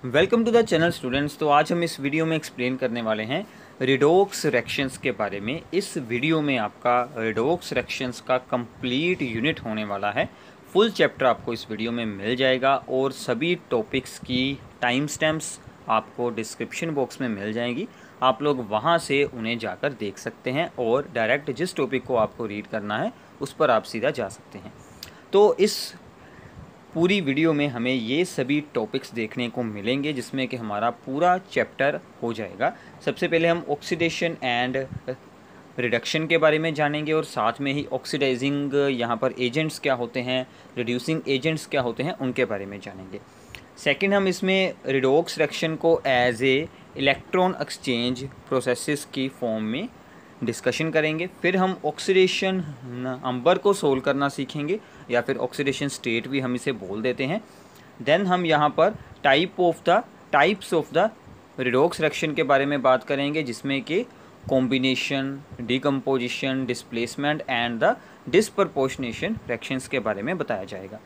Welcome to the channel students. तो आज हम इस वीडियो में एक्सप्लेन करने वाले हैं रिडोक्स रिएक्शंस के बारे में। इस वीडियो में आपका रिडोक्स रिएक्शंस का कंप्लीट यूनिट होने वाला है। फुल चैप्टर आपको इस वीडियो में मिल जाएगा और सभी टॉपिक्स की टाइम स्टैम्प्स आपको डिस्क्रिप्शन बॉक्स में मिल जाएंगी। आप लोग वहां से उन्हें जाकर देख सकते हैं और डायरेक्ट जिस टॉपिक को आपको रीड करना है उस पर आप सीधा जा सकते हैं। तो इस पूरी वीडियो में हमें ये सभी टॉपिक्स देखने को मिलेंगे जिसमें कि हमारा पूरा चैप्टर हो जाएगा। सबसे पहले हम ऑक्सीडेशन एंड रिडक्शन के बारे में जानेंगे और साथ में ही ऑक्सीडाइजिंग यहाँ पर एजेंट्स क्या होते हैं, रिड्यूसिंग एजेंट्स क्या होते हैं, उनके बारे में जानेंगे। सेकंड, हम इसमें रिडोक्स रिएक्शन को as a electron exchange processes की फॉर्म में डिस्कशन करेंगे। फिर हम ऑक्सीडेशन नंबर को सोल्व करना सीखेंगे या फिर ऑक्सीडेशन स्टेट भी हम इसे बोल देते हैं। देन हम यहाँ पर types of the redox reaction के बारे में बात करेंगे जिसमें कि combination, decomposition, displacement and the disproportionation reactions के बारे में बताया जाएगा।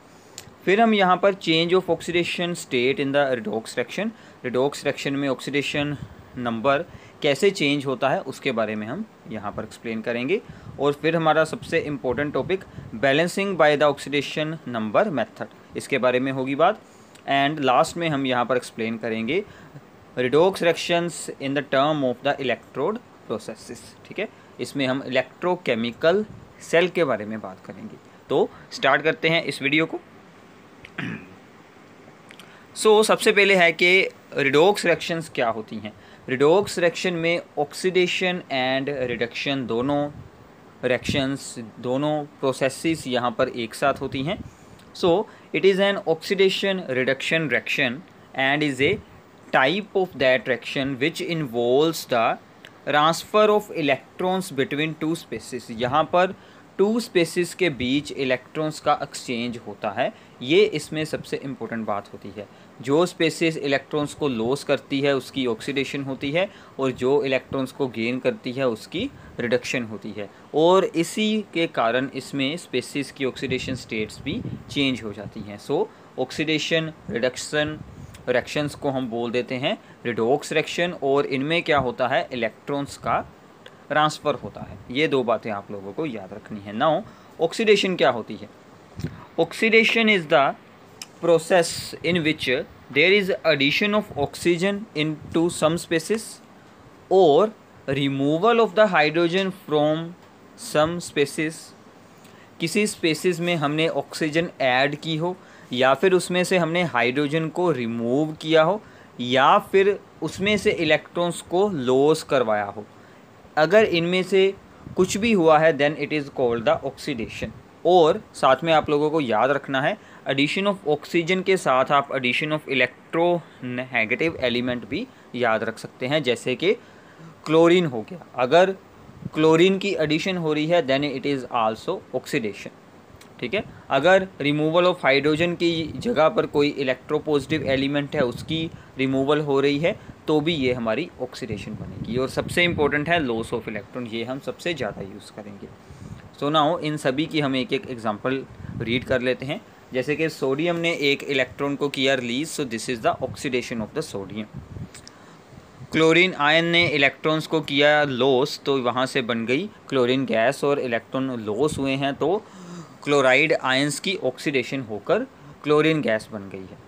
फिर हम यहाँ पर change of oxidation state in the redox reaction में ऑक्सीडेशन नंबर कैसे चेंज होता है उसके बारे में हम यहाँ पर एक्सप्लेन करेंगे। और फिर हमारा सबसे important topic balancing by the oxidation number method, इसके बारे में होगी बात। एंड लास्ट में हम यहाँ पर एक्सप्लेन करेंगे redox reactions in the term of the electrode processes. ठीक है, इसमें हम इलेक्ट्रोकेमिकल सेल के बारे में बात करेंगे। तो स्टार्ट करते हैं इस वीडियो को। सबसे पहले है कि रिडोक्स रिएक्शंस क्या होती हैं। रिडोक्स रिएक्शन में ऑक्सीडेशन एंड रिडक्शन दोनों प्रोसेसेस यहाँ पर एक साथ होती हैं। It is an oxidation reduction reaction and is a type of that reaction which involves the transfer of electrons between two species. यहाँ पर टू स्पेसिस के बीच इलेक्ट्रॉन्स का एक्सचेंज होता है। ये इसमें सबसे इम्पोर्टेंट बात होती है। जो स्पेसिस इलेक्ट्रॉन्स को लॉस करती है उसकी ऑक्सीडेशन होती है और जो इलेक्ट्रॉन्स को गेन करती है उसकी रिडक्शन होती है। और इसी के कारण इसमें स्पेसिस की ऑक्सीडेशन स्टेट्स भी चेंज हो जाती हैं। ऑक्सीडेशन रिडक्शन रिएक्शंस को हम बोल देते हैं रिडोक्स रिएक्शन और इनमें क्या होता है, इलेक्ट्रॉन्स का ट्रांसफ़र होता है। ये दो बातें आप लोगों को याद रखनी है। नाउ ऑक्सीडेशन क्या होती है। Oxidation is the process in which there is addition of oxygen into some species or removal of the hydrogen from some species। किसी स्पेसिस में हमने ऑक्सीजन ऐड की हो या फिर उसमें से हमने हाइड्रोजन को रिमूव किया हो या फिर उसमें से इलेक्ट्रॉन्स को लॉस करवाया हो। अगर इनमें से कुछ भी हुआ है then it is called the oxidation. और साथ में आप लोगों को याद रखना है एडिशन ऑफ ऑक्सीजन के साथ आप एडिशन ऑफ इलेक्ट्रोनेगेटिव एलिमेंट भी याद रख सकते हैं, जैसे कि क्लोरीन हो गया। अगर क्लोरीन की एडिशन हो रही है then it is also oxidation. ठीक है, अगर रिमूवल ऑफ हाइड्रोजन की जगह पर कोई इलेक्ट्रोपॉजिटिव एलिमेंट है उसकी रिमूवल हो रही है तो भी ये हमारी ऑक्सीडेशन बनेगी। और सबसे इम्पोर्टेंट है लॉस ऑफ इलेक्ट्रॉन, ये हम सबसे ज़्यादा यूज़ करेंगे। नाउ इन सभी की हम एक एक एग्जांपल रीड कर लेते हैं। जैसे कि सोडियम ने एक इलेक्ट्रॉन को किया release, so this is the oxidation of the sodium. Chlorine ion ने इलेक्ट्रॉन्स को किया लॉस, तो वहाँ से बन गई क्लोरीन गैस और इलेक्ट्रॉन लॉस हुए हैं तो क्लोराइड आयंस की ऑक्सीडेशन होकर क्लोरीन गैस बन गई है।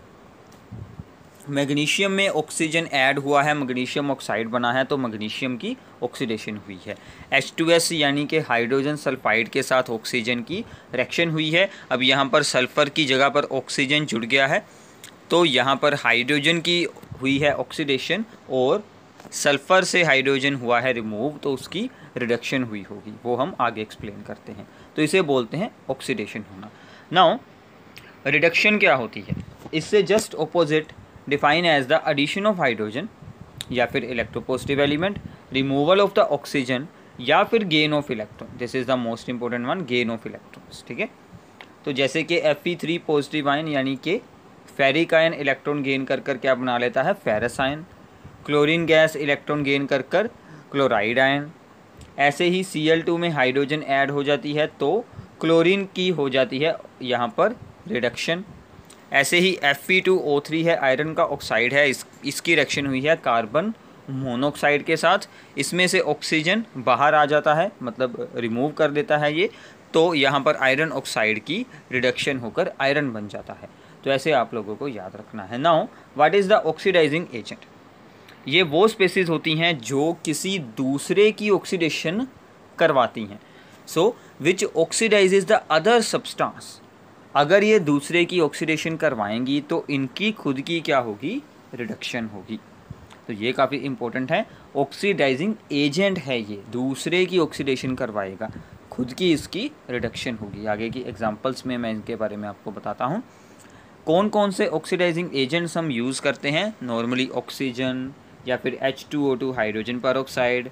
मैग्नीशियम में ऑक्सीजन ऐड हुआ है, मैग्नीशियम ऑक्साइड बना है तो मैग्नीशियम की ऑक्सीडेशन हुई है। H2S यानी कि हाइड्रोजन सल्फाइड के साथ ऑक्सीजन की रिएक्शन हुई है। अब यहाँ पर सल्फ़र की जगह पर ऑक्सीजन जुड़ गया है तो यहाँ पर हाइड्रोजन की हुई है ऑक्सीडेशन और सल्फ़र से हाइड्रोजन हुआ है रिमूव तो उसकी रिडक्शन हुई होगी, वो हम आगे एक्सप्लेन करते हैं। तो इसे बोलते हैं ऑक्सीडेशन होना। नाउ रिडक्शन क्या होती है, इससे just opposite define as the addition of hydrogen या फिर electropositive element, removal of the oxygen या फिर gain of electron. This is the most important one, gain of electrons. ठीक है, तो जैसे कि Fe3 पॉजिटिव आयन यानी कि फेरिक आयन इलेक्ट्रॉन गेन कर क्या बना लेता है, ferrous ion. Chlorine gas electron gain कर क्लोराइड आयन। ऐसे ही Cl2 में हाइड्रोजन ऐड हो जाती है तो क्लोरीन की हो जाती है यहाँ पर रिडक्शन। ऐसे ही Fe2O3 है, आयरन का ऑक्साइड है, इसकी रिएक्शन हुई है कार्बन मोनोऑक्साइड के साथ। इसमें से ऑक्सीजन बाहर आ जाता है, मतलब रिमूव कर देता है ये, तो यहाँ पर आयरन ऑक्साइड की रिडक्शन होकर आयरन बन जाता है। तो ऐसे आप लोगों को याद रखना है। Now what is the oxidising agent? ये वो स्पेसीज होती हैं जो किसी दूसरे की ऑक्सीडेशन करवाती हैं। सो विच ऑक्सीडाइजेज द अदर सब्सटेंस। अगर ये दूसरे की ऑक्सीडेशन करवाएंगी तो इनकी खुद की क्या होगी? रिडक्शन होगी। तो ये काफ़ी इंपॉर्टेंट है। ऑक्सीडाइजिंग एजेंट है, ये दूसरे की ऑक्सीडेशन करवाएगा, खुद की इसकी रिडक्शन होगी। आगे की एग्जांपल्स में मैं इनके बारे में आपको बताता हूँ। कौन कौन से ऑक्सीडाइजिंग एजेंट्स हम यूज़ करते हैं? नॉर्मली ऑक्सीजन, या फिर H2O2 hydrogen peroxide,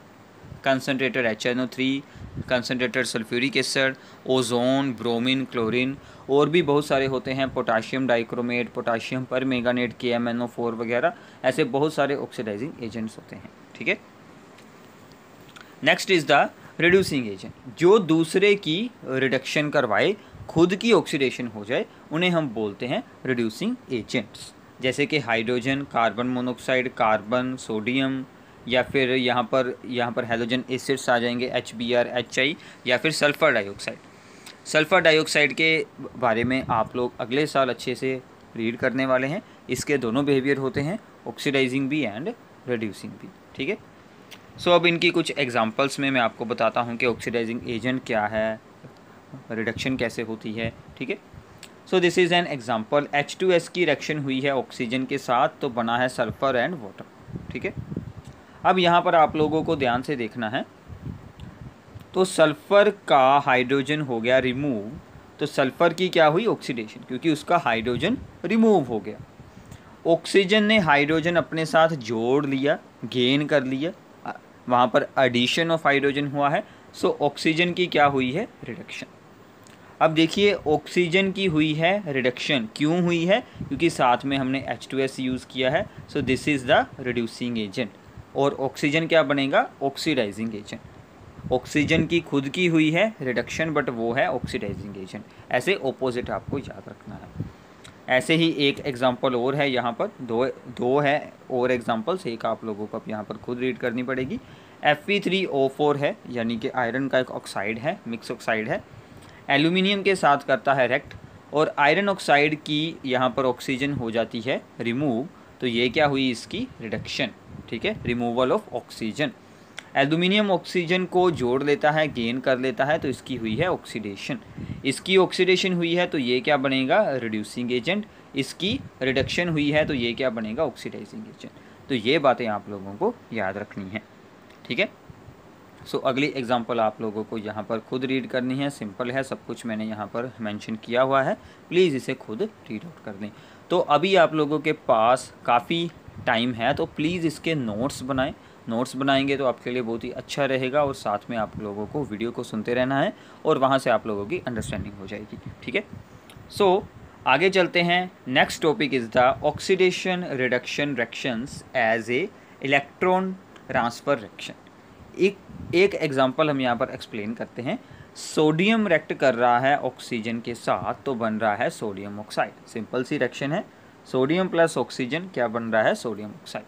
concentrated HNO3, concentrated sulphuric acid, ozone, bromine, chlorine, और भी बहुत सारे होते हैं, potassium dichromate, potassium permanganate, KMnO4 वगैरह। ऐसे बहुत सारे ऑक्सीडाइजिंग एजेंट्स होते हैं। ठीक है। Next is the reducing agent. जो दूसरे की रिडक्शन करवाए, खुद की ऑक्सीडेशन हो जाए, उन्हें हम बोलते हैं रिड्यूसिंग एजेंट्स। जैसे कि hydrogen, carbon monoxide, carbon, sodium, या फिर यहाँ पर हैलोजन एसिड्स आ जाएंगे, HBr, HI, या फिर सल्फ़र डाइऑक्साइड। सल्फ़र डाइऑक्साइड के बारे में आप लोग अगले साल अच्छे से रीड करने वाले हैं। इसके दोनों बिहेवियर होते हैं, ऑक्सीडाइजिंग भी एंड रिड्यूसिंग भी। ठीक है। सो अब इनकी कुछ एग्जांपल्स में मैं आपको बताता हूँ कि ऑक्सीडाइजिंग एजेंट क्या है, रिडक्शन कैसे होती है। ठीक है। सो this is an example. H2S की रिएक्शन हुई है ऑक्सीजन के साथ, तो बना है सल्फ़र एंड वाटर। ठीक है। अब यहाँ पर आप लोगों को ध्यान से देखना है। तो सल्फ़र का हाइड्रोजन हो गया रिमूव, तो सल्फ़र की क्या हुई? ऑक्सीडेशन, क्योंकि उसका हाइड्रोजन रिमूव हो गया। ऑक्सीजन ने हाइड्रोजन अपने साथ जोड़ लिया, गेन कर लिया, वहाँ पर एडिशन ऑफ हाइड्रोजन हुआ है। सो ऑक्सीजन की क्या हुई है? रिडक्शन। अब देखिए, ऑक्सीजन की हुई है रिडक्शन, क्यों हुई है? क्योंकि साथ में हमने H2S यूज़ किया है। सो this is the reducing agent. और ऑक्सीजन क्या बनेगा? Oxidising agent. ऑक्सीजन की खुद की हुई है रिडक्शन, बट वो है ऑक्सीडाइजिंग एजेंट। ऐसे ऑपोजिट आपको याद रखना है। ऐसे ही एक एग्जांपल और है, यहाँ पर दो है और एग्जांपल्स, एक आप लोगों को अब यहाँ पर खुद रीड करनी पड़ेगी। Fe3O4 है, यानी कि आयरन का एक ऑक्साइड है, मिक्स ऑक्साइड है, एल्यूमिनियम के साथ करता है रिएक्ट, और आयरन ऑक्साइड की यहाँ पर ऑक्सीजन हो जाती है रिमूव, तो ये क्या हुई? इसकी रिडक्शन। ठीक है, removal of oxygen. Aluminium oxygen को जोड़ लेता है, गेन कर लेता है, तो इसकी हुई है ऑक्सीडेशन। इसकी ऑक्सीडेशन हुई है तो ये क्या बनेगा? Reducing agent. इसकी रिडक्शन हुई है तो ये क्या बनेगा? Oxidising agent. तो ये बातें आप लोगों को याद रखनी है। ठीक है। सो अगली एग्जांपल आप लोगों को यहाँ पर खुद रीड करनी है, सिंपल है, सब कुछ मैंने यहाँ पर मेंशन किया हुआ है, प्लीज़ इसे खुद रीड आउट कर दें। तो अभी आप लोगों के पास काफ़ी टाइम है, तो प्लीज़ इसके नोट्स बनाएं। नोट्स बनाएंगे तो आपके लिए बहुत ही अच्छा रहेगा, और साथ में आप लोगों को वीडियो को सुनते रहना है, और वहाँ से आप लोगों की अंडरस्टैंडिंग हो जाएगी। ठीक है। सो आगे चलते हैं। Next topic is the oxidation reduction reactions as a electron transfer reaction. एक एग्जांपल हम यहाँ पर एक्सप्लेन करते हैं। सोडियम रिएक्ट कर रहा है ऑक्सीजन के साथ, तो बन रहा है सोडियम ऑक्साइड। सिंपल सी रिएक्शन है, सोडियम प्लस ऑक्सीजन क्या बन रहा है? Sodium oxide.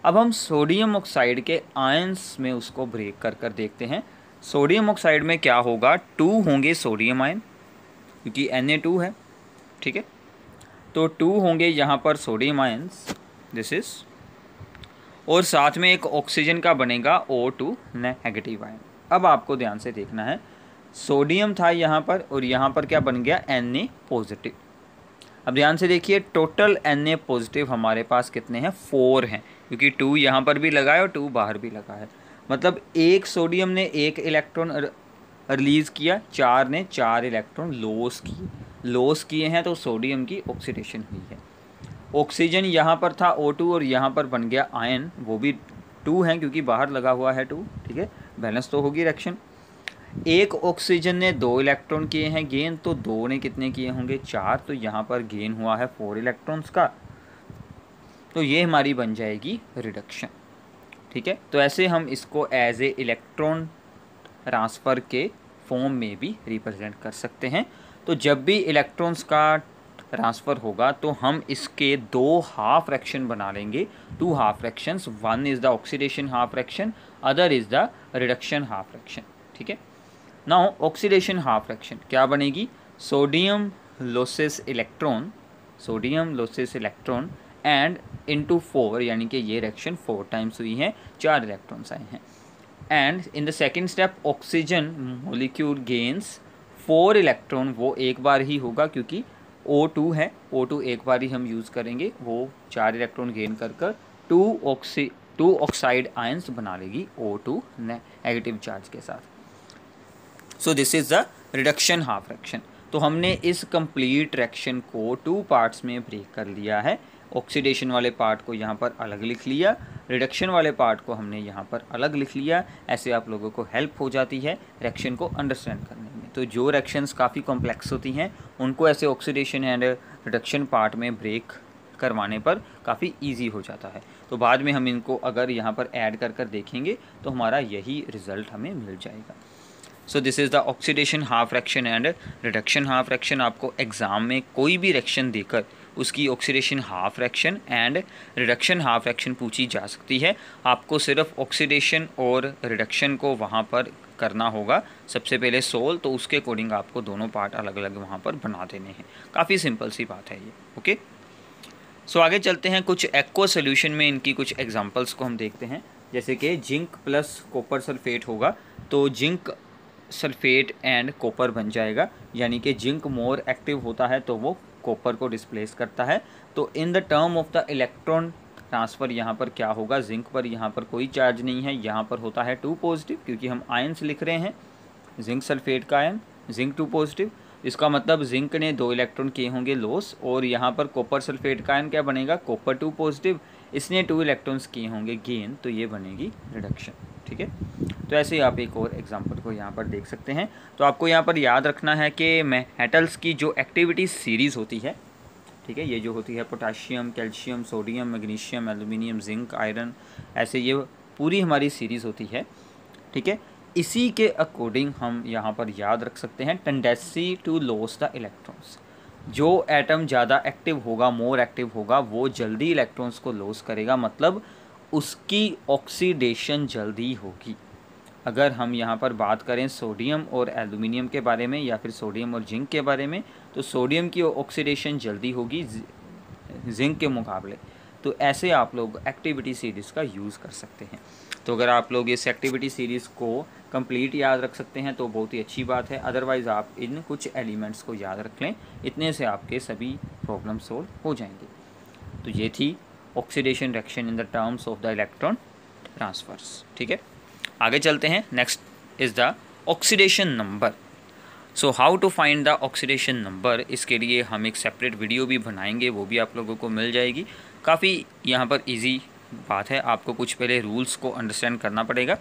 अब हम सोडियम ऑक्साइड के आयंस में उसको ब्रेक कर कर देखते हैं। सोडियम ऑक्साइड में क्या होगा? 2 होंगे सोडियम आयन, क्योंकि Na2 है। ठीक है, तो 2 होंगे यहाँ पर सोडियम आयंस, दिस इज, और साथ में एक ऑक्सीजन का बनेगा O2 नेगेटिव आयन। अब आपको ध्यान से देखना है, सोडियम था यहाँ पर, और यहाँ पर क्या बन गया? Na positive. अब ध्यान से देखिए, टोटल Na पॉजिटिव हमारे पास कितने हैं? 4 हैं, क्योंकि 2 यहाँ पर भी लगा है और 2 बाहर भी लगा है। मतलब एक सोडियम ने 1 इलेक्ट्रॉन रिलीज़ किया, 4 ने 4 इलेक्ट्रॉन लॉस किए हैं, तो सोडियम की ऑक्सीडेशन हुई है। ऑक्सीजन यहाँ पर था O2, और यहाँ पर बन गया आयन, वो भी 2 हैं क्योंकि बाहर लगा हुआ है 2। ठीक है, बैलेंस तो होगी रिएक्शन। एक ऑक्सीजन ने 2 इलेक्ट्रॉन किए हैं गेन, तो 2 ने कितने किए होंगे? 4, तो यहाँ पर गेन हुआ है 4 इलेक्ट्रॉन्स का, तो ये हमारी बन जाएगी रिडक्शन। ठीक है, तो ऐसे हम इसको एज ए इलेक्ट्रॉन ट्रांसफ़र के फॉर्म में भी रिप्रेजेंट कर सकते हैं। तो जब भी इलेक्ट्रॉन्स का ट्रांसफ़र होगा तो हम इसके दो हाफ फ्रैक्शन बना लेंगे, two half fractions, one is the oxidation half fraction, other is the reduction half fraction. ठीक है, नाउ ऑक्सीडेशन हाफ फ्रैक्शन क्या बनेगी, sodium loses electron, sodium loses electron and into 4, यानी कि ये रिएक्शन 4 टाइम्स हुई है, 4 इलेक्ट्रॉन्स आए हैं। And in the second step oxygen molecule gains 4 electron, वो एक बार ही होगा क्योंकि O2 है, O2 एक बार ही हम यूज़ करेंगे, वो 4 इलेक्ट्रॉन गेन कर 2 ऑक्साइड आयंस बना लेगी O2 नेगेटिव चार्ज के साथ। सो this is the reduction half fraction. तो हमने इस कंप्लीट रिएक्शन को 2 पार्ट्स में ब्रेक कर लिया है। ऑक्सीडेशन वाले पार्ट को यहाँ पर अलग लिख लिया, रिडक्शन वाले पार्ट को हमने यहाँ पर अलग लिख लिया। ऐसे आप लोगों को हेल्प हो जाती है रिएक्शन को अंडरस्टैंड करने में। तो जो रिएक्शंस काफ़ी कॉम्प्लेक्स होती हैं उनको ऐसे ऑक्सीडेशन एंड रिडक्शन पार्ट में ब्रेक करवाने पर काफ़ी इजी हो जाता है। तो बाद में हम इनको अगर यहाँ पर ऐड कर देखेंगे तो हमारा यही रिज़ल्ट हमें मिल जाएगा। सो this is the oxidation half fraction and reduction half fraction. आपको एग्ज़ाम में कोई भी रिएक्शन देकर उसकी oxidation half fraction and reduction half fraction पूछी जा सकती है। आपको सिर्फ ऑक्सीडेशन और रिडक्शन को वहाँ पर करना होगा सबसे पहले सोल्व, तो उसके अकॉर्डिंग आपको दोनों पार्ट अलग अलग वहाँ पर बना देने हैं। काफ़ी सिंपल सी बात है ये। ओके, सो आगे चलते हैं, कुछ एक्वा सोल्यूशन में इनकी कुछ एग्जांपल्स को हम देखते हैं। जैसे कि जिंक प्लस कॉपर सल्फेट होगा तो जिंक सल्फेट एंड कॉपर बन जाएगा, यानी कि जिंक मोर एक्टिव होता है तो वो कॉपर को डिस्प्लेस करता है। तो in the term of the electron transfer यहाँ पर क्या होगा, जिंक पर यहाँ पर कोई चार्ज नहीं है, यहाँ पर होता है 2 पॉजिटिव क्योंकि हम आयंस लिख रहे हैं। जिंक सल्फेट का आयन जिंक 2 पॉजिटिव, इसका मतलब जिंक ने 2 इलेक्ट्रॉन किए होंगे लॉस, और यहाँ पर कॉपर सल्फेट का आयन क्या बनेगा, कॉपर 2 पॉजिटिव, इसने 2 इलेक्ट्रॉन्स किए होंगे गेन, तो ये बनेगी रिडक्शन। ठीक है, तो ऐसे ही आप एक और एग्जांपल को यहाँ पर देख सकते हैं। तो आपको यहाँ पर याद रखना है कि मेटल्स की जो एक्टिविटी सीरीज़ होती है, ठीक है, ये जो होती है potassium, calcium, sodium, magnesium, aluminium, zinc, iron, ऐसे ये पूरी हमारी सीरीज़ होती है। ठीक है, इसी के अकॉर्डिंग हम यहाँ पर याद रख सकते हैं tendency to loss the electrons. जो एटम ज़्यादा एक्टिव होगा, मोर एक्टिव होगा, वो जल्दी इलेक्ट्रॉन्स को लॉस करेगा, मतलब उसकी ऑक्सीडेशन जल्दी होगी। अगर हम यहाँ पर बात करें सोडियम और एल्यूमिनियम के बारे में या फिर सोडियम और जिंक के बारे में, तो सोडियम की ऑक्सीडेशन जल्दी होगी जिंक के मुकाबले। तो ऐसे आप लोग एक्टिविटी सीरीज़ का यूज़ कर सकते हैं। तो अगर आप लोग इस एक्टिविटी सीरीज़ को कंप्लीट याद रख सकते हैं तो बहुत ही अच्छी बात है, अदरवाइज़ आप इन कुछ एलिमेंट्स को याद रख लें, इतने से आपके सभी प्रॉब्लम सोल्व हो जाएंगे। तो ये थी oxidation reaction in the terms of the electron transfers. ठीक है, आगे चलते हैं। Next is the oxidation number. So how to find the oxidation number, इसके लिए हम एक सेपरेट वीडियो भी बनाएंगे, वो भी आप लोगों को मिल जाएगी। काफ़ी यहाँ पर इजी बात है, आपको कुछ पहले रूल्स को अंडरस्टैंड करना पड़ेगा।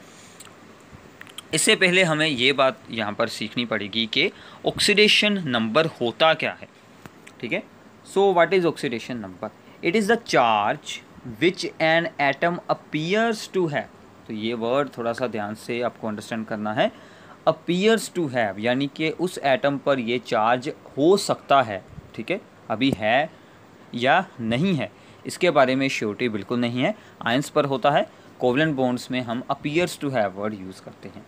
इससे पहले हमें ये बात यहाँ पर सीखनी पड़ेगी कि ऑक्सीडेशन नंबर होता क्या है। ठीक है, so what is oxidation number? It is the charge which an atom appears to have. तो ये वर्ड थोड़ा सा ध्यान से आपको अंडरस्टैंड करना है। अपीयर्स टू हैव यानी कि उस एटम पर ये चार्ज हो सकता है। ठीक है, अभी है या नहीं है इसके बारे में श्योरिटी बिल्कुल नहीं है। आयंस पर होता है, कोवलेंट बॉन्ड्स में हम appears to have word use करते हैं।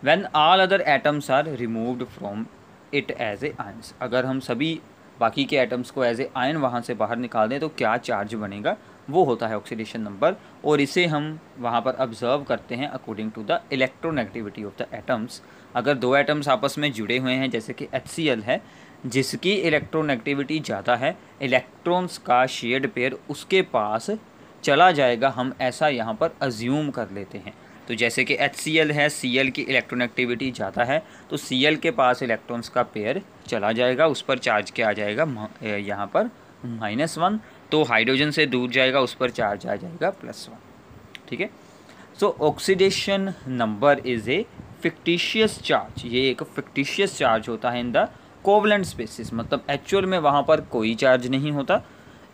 When all other atoms are removed from it as a ions, अगर हम सभी बाकी के एटम्स को एज ए आयन वहाँ से बाहर निकाल दें तो क्या चार्ज बनेगा, वो होता है ऑक्सीडेशन नंबर। और इसे हम वहाँ पर ऑब्जर्व करते हैं according to the electronegativity of the atoms. अगर दो एटम्स आपस में जुड़े हुए हैं, जैसे कि HCl है जिसकी इलेक्ट्रोनेगेटिविटी ज़्यादा है, इलेक्ट्रॉन्स का शेयर्ड पेयर उसके पास चला जाएगा, हम ऐसा यहाँ पर अज्यूम कर लेते हैं। तो जैसे कि HCl है, Cl की इलेक्ट्रोनेगेटिविटी ज़्यादा है, तो Cl के पास इलेक्ट्रॉन्स का पेयर चला जाएगा, उस पर चार्ज क्या आ जाएगा यहाँ पर -1, तो हाइड्रोजन से दूर जाएगा, उस पर चार्ज आ जाएगा +1। ठीक है, सो oxidation number is a fictitious charge. ये एक फिक्टिशियस चार्ज होता है इन द कोवलेंट स्पेसिस, मतलब एक्चुअल में वहाँ पर कोई चार्ज नहीं होता।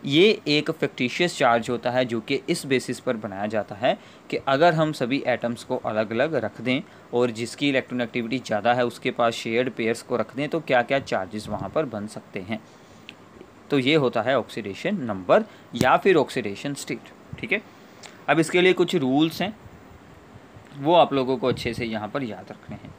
ये एक फिक्टिशियस चार्ज होता है जो कि इस बेसिस पर बनाया जाता है कि अगर हम सभी एटम्स को अलग अलग रख दें और जिसकी इलेक्ट्रोनेगेटिविटी ज़्यादा है उसके पास शेयर्ड पेयर्स को रख दें तो क्या क्या चार्जेस वहाँ पर बन सकते हैं। तो ये होता है ऑक्सीडेशन नंबर या फिर ऑक्सीडेशन स्टेट, ठीक है। अब इसके लिए कुछ रूल्स हैं, वो आप लोगों को अच्छे से यहाँ पर याद रखने हैं।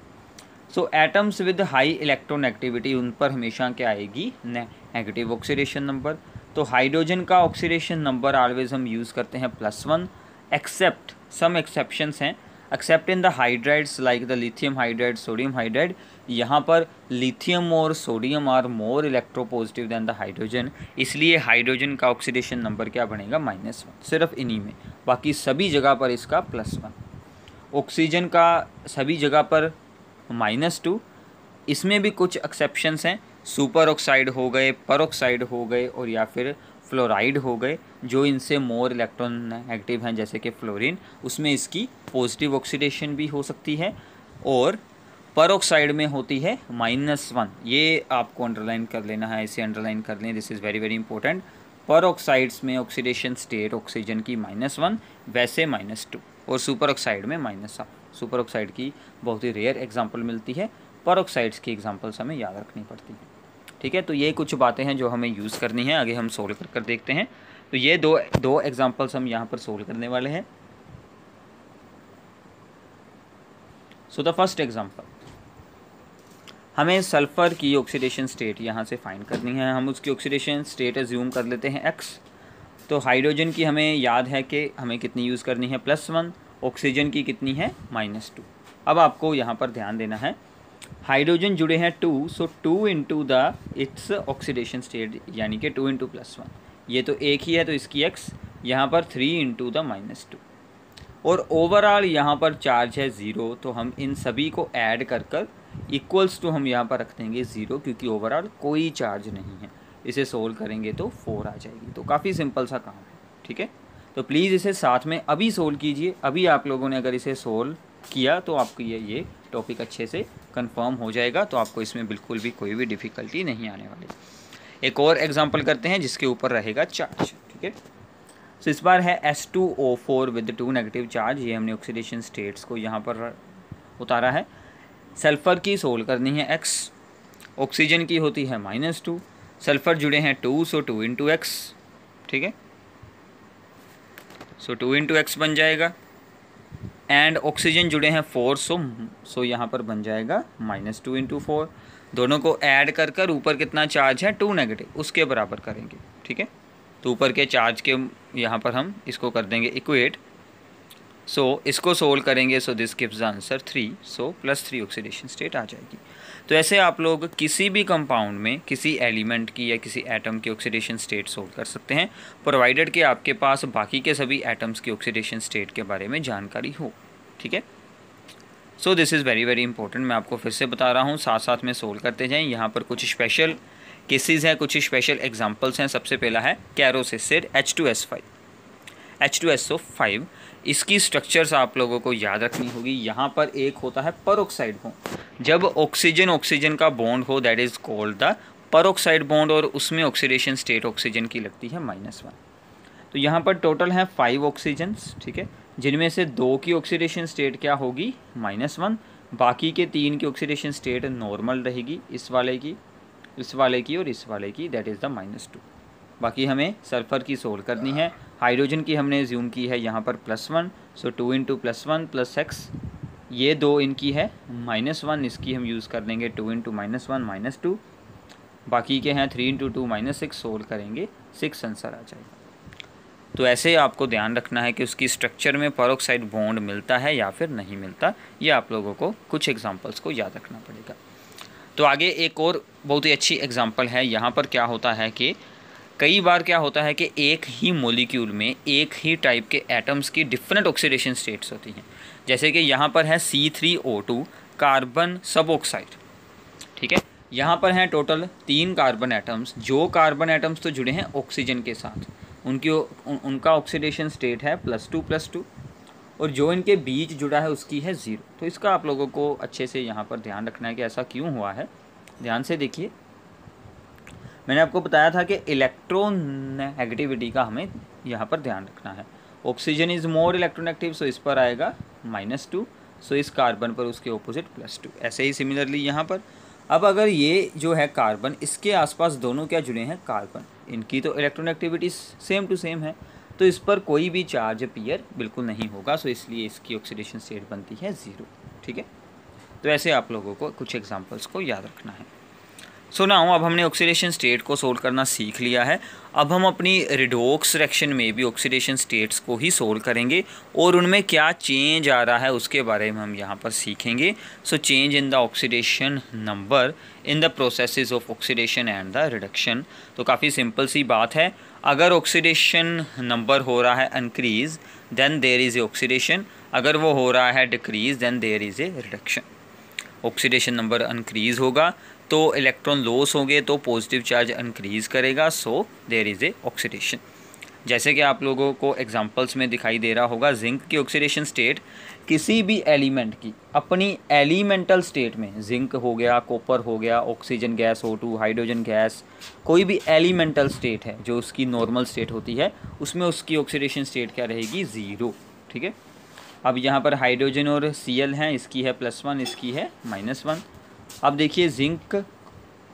So atoms with high electronegativity, उन पर हमेशा क्या आएगी, नेगेटिव ऑक्सीडेशन नंबर। तो हाइड्रोजन का ऑक्सीडेशन नंबर ऑलवेज हम यूज़ करते हैं +1, एक्सेप्ट सम एक्सेप्शंस हैं, except in the hydrides like the lithium hydride, sodium hydride. यहाँ पर लिथियम और sodium are more electropositive than the hydrogen, इसलिए हाइड्रोजन का ऑक्सीडेशन नंबर क्या बनेगा, -1, सिर्फ इन्हीं में, बाकी सभी जगह पर इसका +1। ऑक्सीजन का सभी जगह पर -2, इसमें भी कुछ एक्सेप्शंस हैं, सुपर ऑक्साइड हो गए, पर ऑक्साइड हो गए, और या फिर फ्लोराइड हो गए, जो इनसे मोर इलेक्ट्रॉन नेगेटिव हैं, जैसे कि फ्लोरीन, उसमें इसकी पॉजिटिव ऑक्सीडेशन भी हो सकती है, और पर ऑक्साइड में होती है -1। ये आपको अंडरलाइन कर लेना है, इसे अंडरलाइन कर लें, this is very very important. पर ऑक्साइड्स में ऑक्सीडेशन स्टेट ऑक्सीजन की -1, वैसे -2, और सुपर ऑक्साइड में -1। सुपर ऑक्साइड की बहुत ही रेयर एग्जांपल मिलती है, पर ऑक्साइड्स की एग्जांपल्स हमें याद रखनी पड़ती है, ठीक है। तो ये कुछ बातें हैं जो हमें यूज़ करनी है, आगे हम सोल्व कर देखते हैं। तो ये दो एग्जांपल्स हम यहाँ पर सोल्व करने वाले हैं। सो द फर्स्ट एग्जांपल, हमें सल्फ़र की ऑक्सीडेशन स्टेट यहाँ से फाइंड करनी है। हम उसकी ऑक्सीडेशन स्टेट एज्यूम कर लेते हैं x। तो हाइड्रोजन की हमें याद है कि हमें कितनी यूज़ करनी है, +1, ऑक्सीजन की कितनी है, -2। अब आपको यहाँ पर ध्यान देना है, हाइड्रोजन जुड़े हैं 2, सो 2 into the its oxidation state, यानी कि 2 इंटू +1, ये तो एक ही है तो इसकी x, यहाँ पर 3 इंटू द -2, और ओवरऑल यहाँ पर चार्ज है 0, तो हम इन सभी को ऐड कर कर इक्वल्स टू हम यहाँ पर रख देंगे 0, क्योंकि ओवरऑल कोई चार्ज नहीं है। इसे सोल्व करेंगे तो 4 आ जाएगी। तो काफ़ी सिंपल सा काम है, ठीक है। तो प्लीज़ इसे साथ में अभी सोल्व कीजिए। अभी आप लोगों ने अगर इसे सोल्व किया तो आपको ये टॉपिक अच्छे से कंफर्म हो जाएगा, तो आपको इसमें बिल्कुल भी कोई भी डिफ़िकल्टी नहीं आने वाली। एक और एग्जांपल करते हैं जिसके ऊपर रहेगा चार्ज, ठीक है। सो इस बार है S2O4 विद 2 नेगेटिव चार्ज। ये हमने ऑक्सीडेशन स्टेट्स को यहाँ पर उतारा है। सल्फ़र की सोल्व करनी है x, ऑक्सीजन की होती है -2, सल्फ़र जुड़े हैं 2, सो 2 इंटू x, ठीक है। सो 2 इंटू x बन जाएगा, एंड ऑक्सीजन जुड़े हैं 4, सो यहाँ पर बन जाएगा -2 इंटू 4। दोनों को ऐड कर कर ऊपर कितना चार्ज है, 2 नेगेटिव, उसके बराबर करेंगे, ठीक है। तो ऊपर के चार्ज के यहाँ पर हम इसको कर देंगे इक्वेट। सो इसको सोल्व करेंगे, so this gives the answer 3, so +3 oxidation state आ जाएगी। तो ऐसे आप लोग किसी भी कंपाउंड में किसी एलिमेंट की या किसी एटम की ऑक्सीडेशन स्टेट सोल्व कर सकते हैं, प्रोवाइडेड कि आपके पास बाकी के सभी एटम्स की ऑक्सीडेशन स्टेट के बारे में जानकारी हो, ठीक है। सो this is very very important, मैं आपको फिर से बता रहा हूँ, साथ साथ में सोल्व करते जाएँ। यहाँ पर कुछ स्पेशल केसेस हैं, कुछ स्पेशल एग्जाम्पल्स हैं। सबसे पहला है कैरोस एसिड H2SO5। इसकी स्ट्रक्चर्स आप लोगों को याद रखनी होगी। यहाँ पर एक होता है परऑक्साइड बॉन्ड, जब ऑक्सीजन का बॉन्ड हो that is called the peroxide bond, और उसमें ऑक्सीडेशन स्टेट ऑक्सीजन की लगती है -1। तो यहाँ पर टोटल है 5 ऑक्सीजन्स, ठीक है, जिनमें से 2 की ऑक्सीडेशन स्टेट क्या होगी, -1, बाकी के 3 की ऑक्सीडेशन स्टेट नॉर्मल रहेगी, इस वाले की, इस वाले की और इस वाले की, दैट इज़ द -2। बाकी हमें सल्फ़र की सोल्व करनी है। हाइड्रोजन की हमने ज्यूम की है यहाँ पर +1, सो 2 इंटू +1 + x, ये 2 इनकी है -1, इसकी हम यूज़ कर लेंगे 2 इंटू -1 -2, बाकी के हैं 3 इंटू 2 -6, सोल्व करेंगे 6 आंसर आ जाएगा। तो ऐसे आपको ध्यान रखना है कि उसकी स्ट्रक्चर में परऑक्साइड बॉन्ड मिलता है या फिर नहीं मिलता, ये आप लोगों को कुछ एग्जाम्पल्स को याद रखना पड़ेगा। तो आगे एक और बहुत ही अच्छी एग्जाम्पल है। यहाँ पर क्या होता है कि कई बार क्या होता है कि एक ही मॉलिक्यूल में एक ही टाइप के एटम्स की डिफरेंट ऑक्सीडेशन स्टेट्स होती हैं। जैसे कि यहाँ पर है C3O2 कार्बन सब ऑक्साइड, ठीक है। यहाँ पर हैं टोटल 3 कार्बन एटम्स, जो कार्बन एटम्स तो जुड़े हैं ऑक्सीजन के साथ, उनका ऑक्सीडेशन स्टेट है +2, और जो इनके बीच जुड़ा है उसकी है 0। तो इसका आप लोगों को अच्छे से यहाँ पर ध्यान रखना है कि ऐसा क्यों हुआ है। ध्यान से देखिए, मैंने आपको बताया था कि इलेक्ट्रोनेगेटिविटी का हमें यहाँ पर ध्यान रखना है। ऑक्सीजन इज़ मोर इलेक्ट्रोनेगेटिव, सो इस पर आएगा -2, सो इस कार्बन पर उसके ऑपोजिट +2। ऐसे ही सिमिलरली यहाँ पर अब अगर ये जो है कार्बन, इसके आसपास दोनों क्या जुड़े हैं, कार्बन, इनकी तो इलेक्ट्रोनेगेटिविटी सेम टू सेम है, तो इस पर कोई भी चार्ज अपीयर बिल्कुल नहीं होगा, सो इसलिए इसकी ऑक्सीडेशन स्टेट बनती है 0। ठीक है, तो ऐसे आप लोगों को कुछ एग्जांपल्स को याद रखना है। सो नाउ अब हमने ऑक्सीडेशन स्टेट को सोल्व करना सीख लिया है। अब हम अपनी रिडॉक्स रिएक्शन में भी ऑक्सीडेशन स्टेट्स को ही सोल्व करेंगे और उनमें क्या चेंज आ रहा है उसके बारे में हम यहाँ पर सीखेंगे। So change in the oxidation number in the processes of oxidation and the reduction. तो काफ़ी सिंपल सी बात है, अगर ऑक्सीडेशन नंबर हो रहा है increase then there is a oxidation, अगर वो हो रहा है decrease then there is a reduction. Oxidation number increase होगा तो इलेक्ट्रॉन लॉस होंगे तो पॉजिटिव चार्ज इंक्रीज़ करेगा, so there is a oxidation. जैसे कि आप लोगों को एग्जांपल्स में दिखाई दे रहा होगा, जिंक की ऑक्सीडेशन स्टेट किसी भी एलिमेंट की अपनी एलिमेंटल स्टेट में, जिंक हो गया, कॉपर हो गया, oxygen gas O2, hydrogen gas, कोई भी एलिमेंटल स्टेट है जो उसकी नॉर्मल स्टेट होती है, उसमें उसकी ऑक्सीडेशन स्टेट क्या रहेगी, 0। ठीक है, अब यहाँ पर हाइड्रोजन और Cl हैं, इसकी है +1, इसकी है -1। अब देखिए जिंक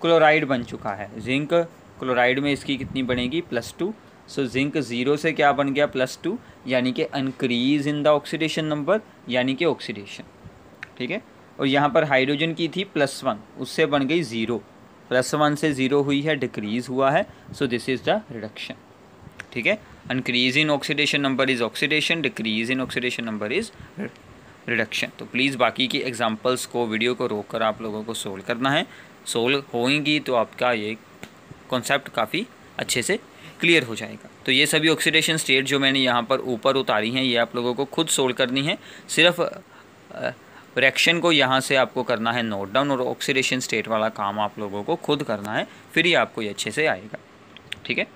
क्लोराइड बन चुका है, जिंक क्लोराइड में इसकी कितनी बनेगी, +2। सो जिंक 0 से क्या बन गया, +2, यानी कि increase in the oxidation number, यानी कि ऑक्सीडेशन। ठीक है, और यहाँ पर हाइड्रोजन की थी +1, उससे बन गई 0, +1 से 0 हुई है, डिक्रीज हुआ है, सो दिस इज़ द रिडक्शन। ठीक है, increase in oxidation number is oxidation, decrease in oxidation number is reduction. तो प्लीज़ बाकी की एग्जांपल्स को, वीडियो को रोक कर आप लोगों को सोल्व करना है। सोल्व होएंगी तो आपका ये कॉन्सेप्ट काफ़ी अच्छे से क्लियर हो जाएगा। तो ये सभी ऑक्सीडेशन स्टेट जो मैंने यहाँ पर ऊपर उतारी हैं, ये आप लोगों को खुद सोल्व करनी है। सिर्फ रिएक्शन को यहाँ से आपको करना है नोट डाउन, और ऑक्सीडेशन स्टेट वाला काम आप लोगों को खुद करना है, फिर ही आपको ये अच्छे से आएगा। ठीक है,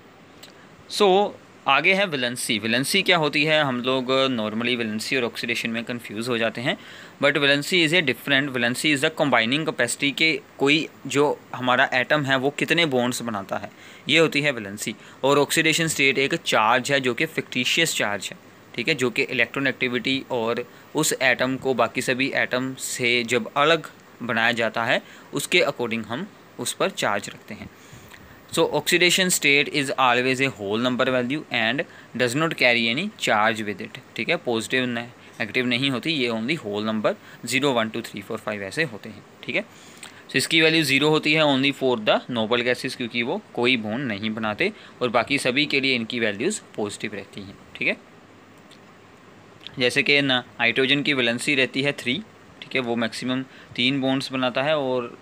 सो आगे है वैलेंसी। वैलेंसी क्या होती है, हम लोग नॉर्मली वैलेंसी और ऑक्सीडेशन में कंफ्यूज हो जाते हैं, but valency is a different. Valency is the combining capacity के कोई जो हमारा एटम है वो कितने बॉन्ड्स बनाता है, ये होती है वैलेंसी। और ऑक्सीडेशन स्टेट एक चार्ज है जो कि फिक्टिशियस चार्ज है। ठीक है, जो कि इलेक्ट्रोनेगेटिविटी और उस एटम को बाकी सभी एटम से जब अलग बनाया जाता है उसके अकॉर्डिंग हम उस पर चार्ज रखते हैं। So oxidation state is always a whole number value and does not carry any charge with it। ठीक है, पॉजिटिव नेगेटिव नहीं होती, ये ओनली होल नंबर 0 1 2 3 4 5 ऐसे होते हैं। ठीक है, तो इसकी वैल्यू 0 होती है only for the noble gases, क्योंकि वो कोई बॉन्ड नहीं बनाते, और बाकी सभी के लिए इनकी वैल्यूज़ पॉजिटिव रहती हैं। ठीक है, जैसे कि नाइट्रोजन की वैलेंसी रहती है 3। ठीक है, वो मैक्सिमम 3 बॉन्ड्स बनाता है और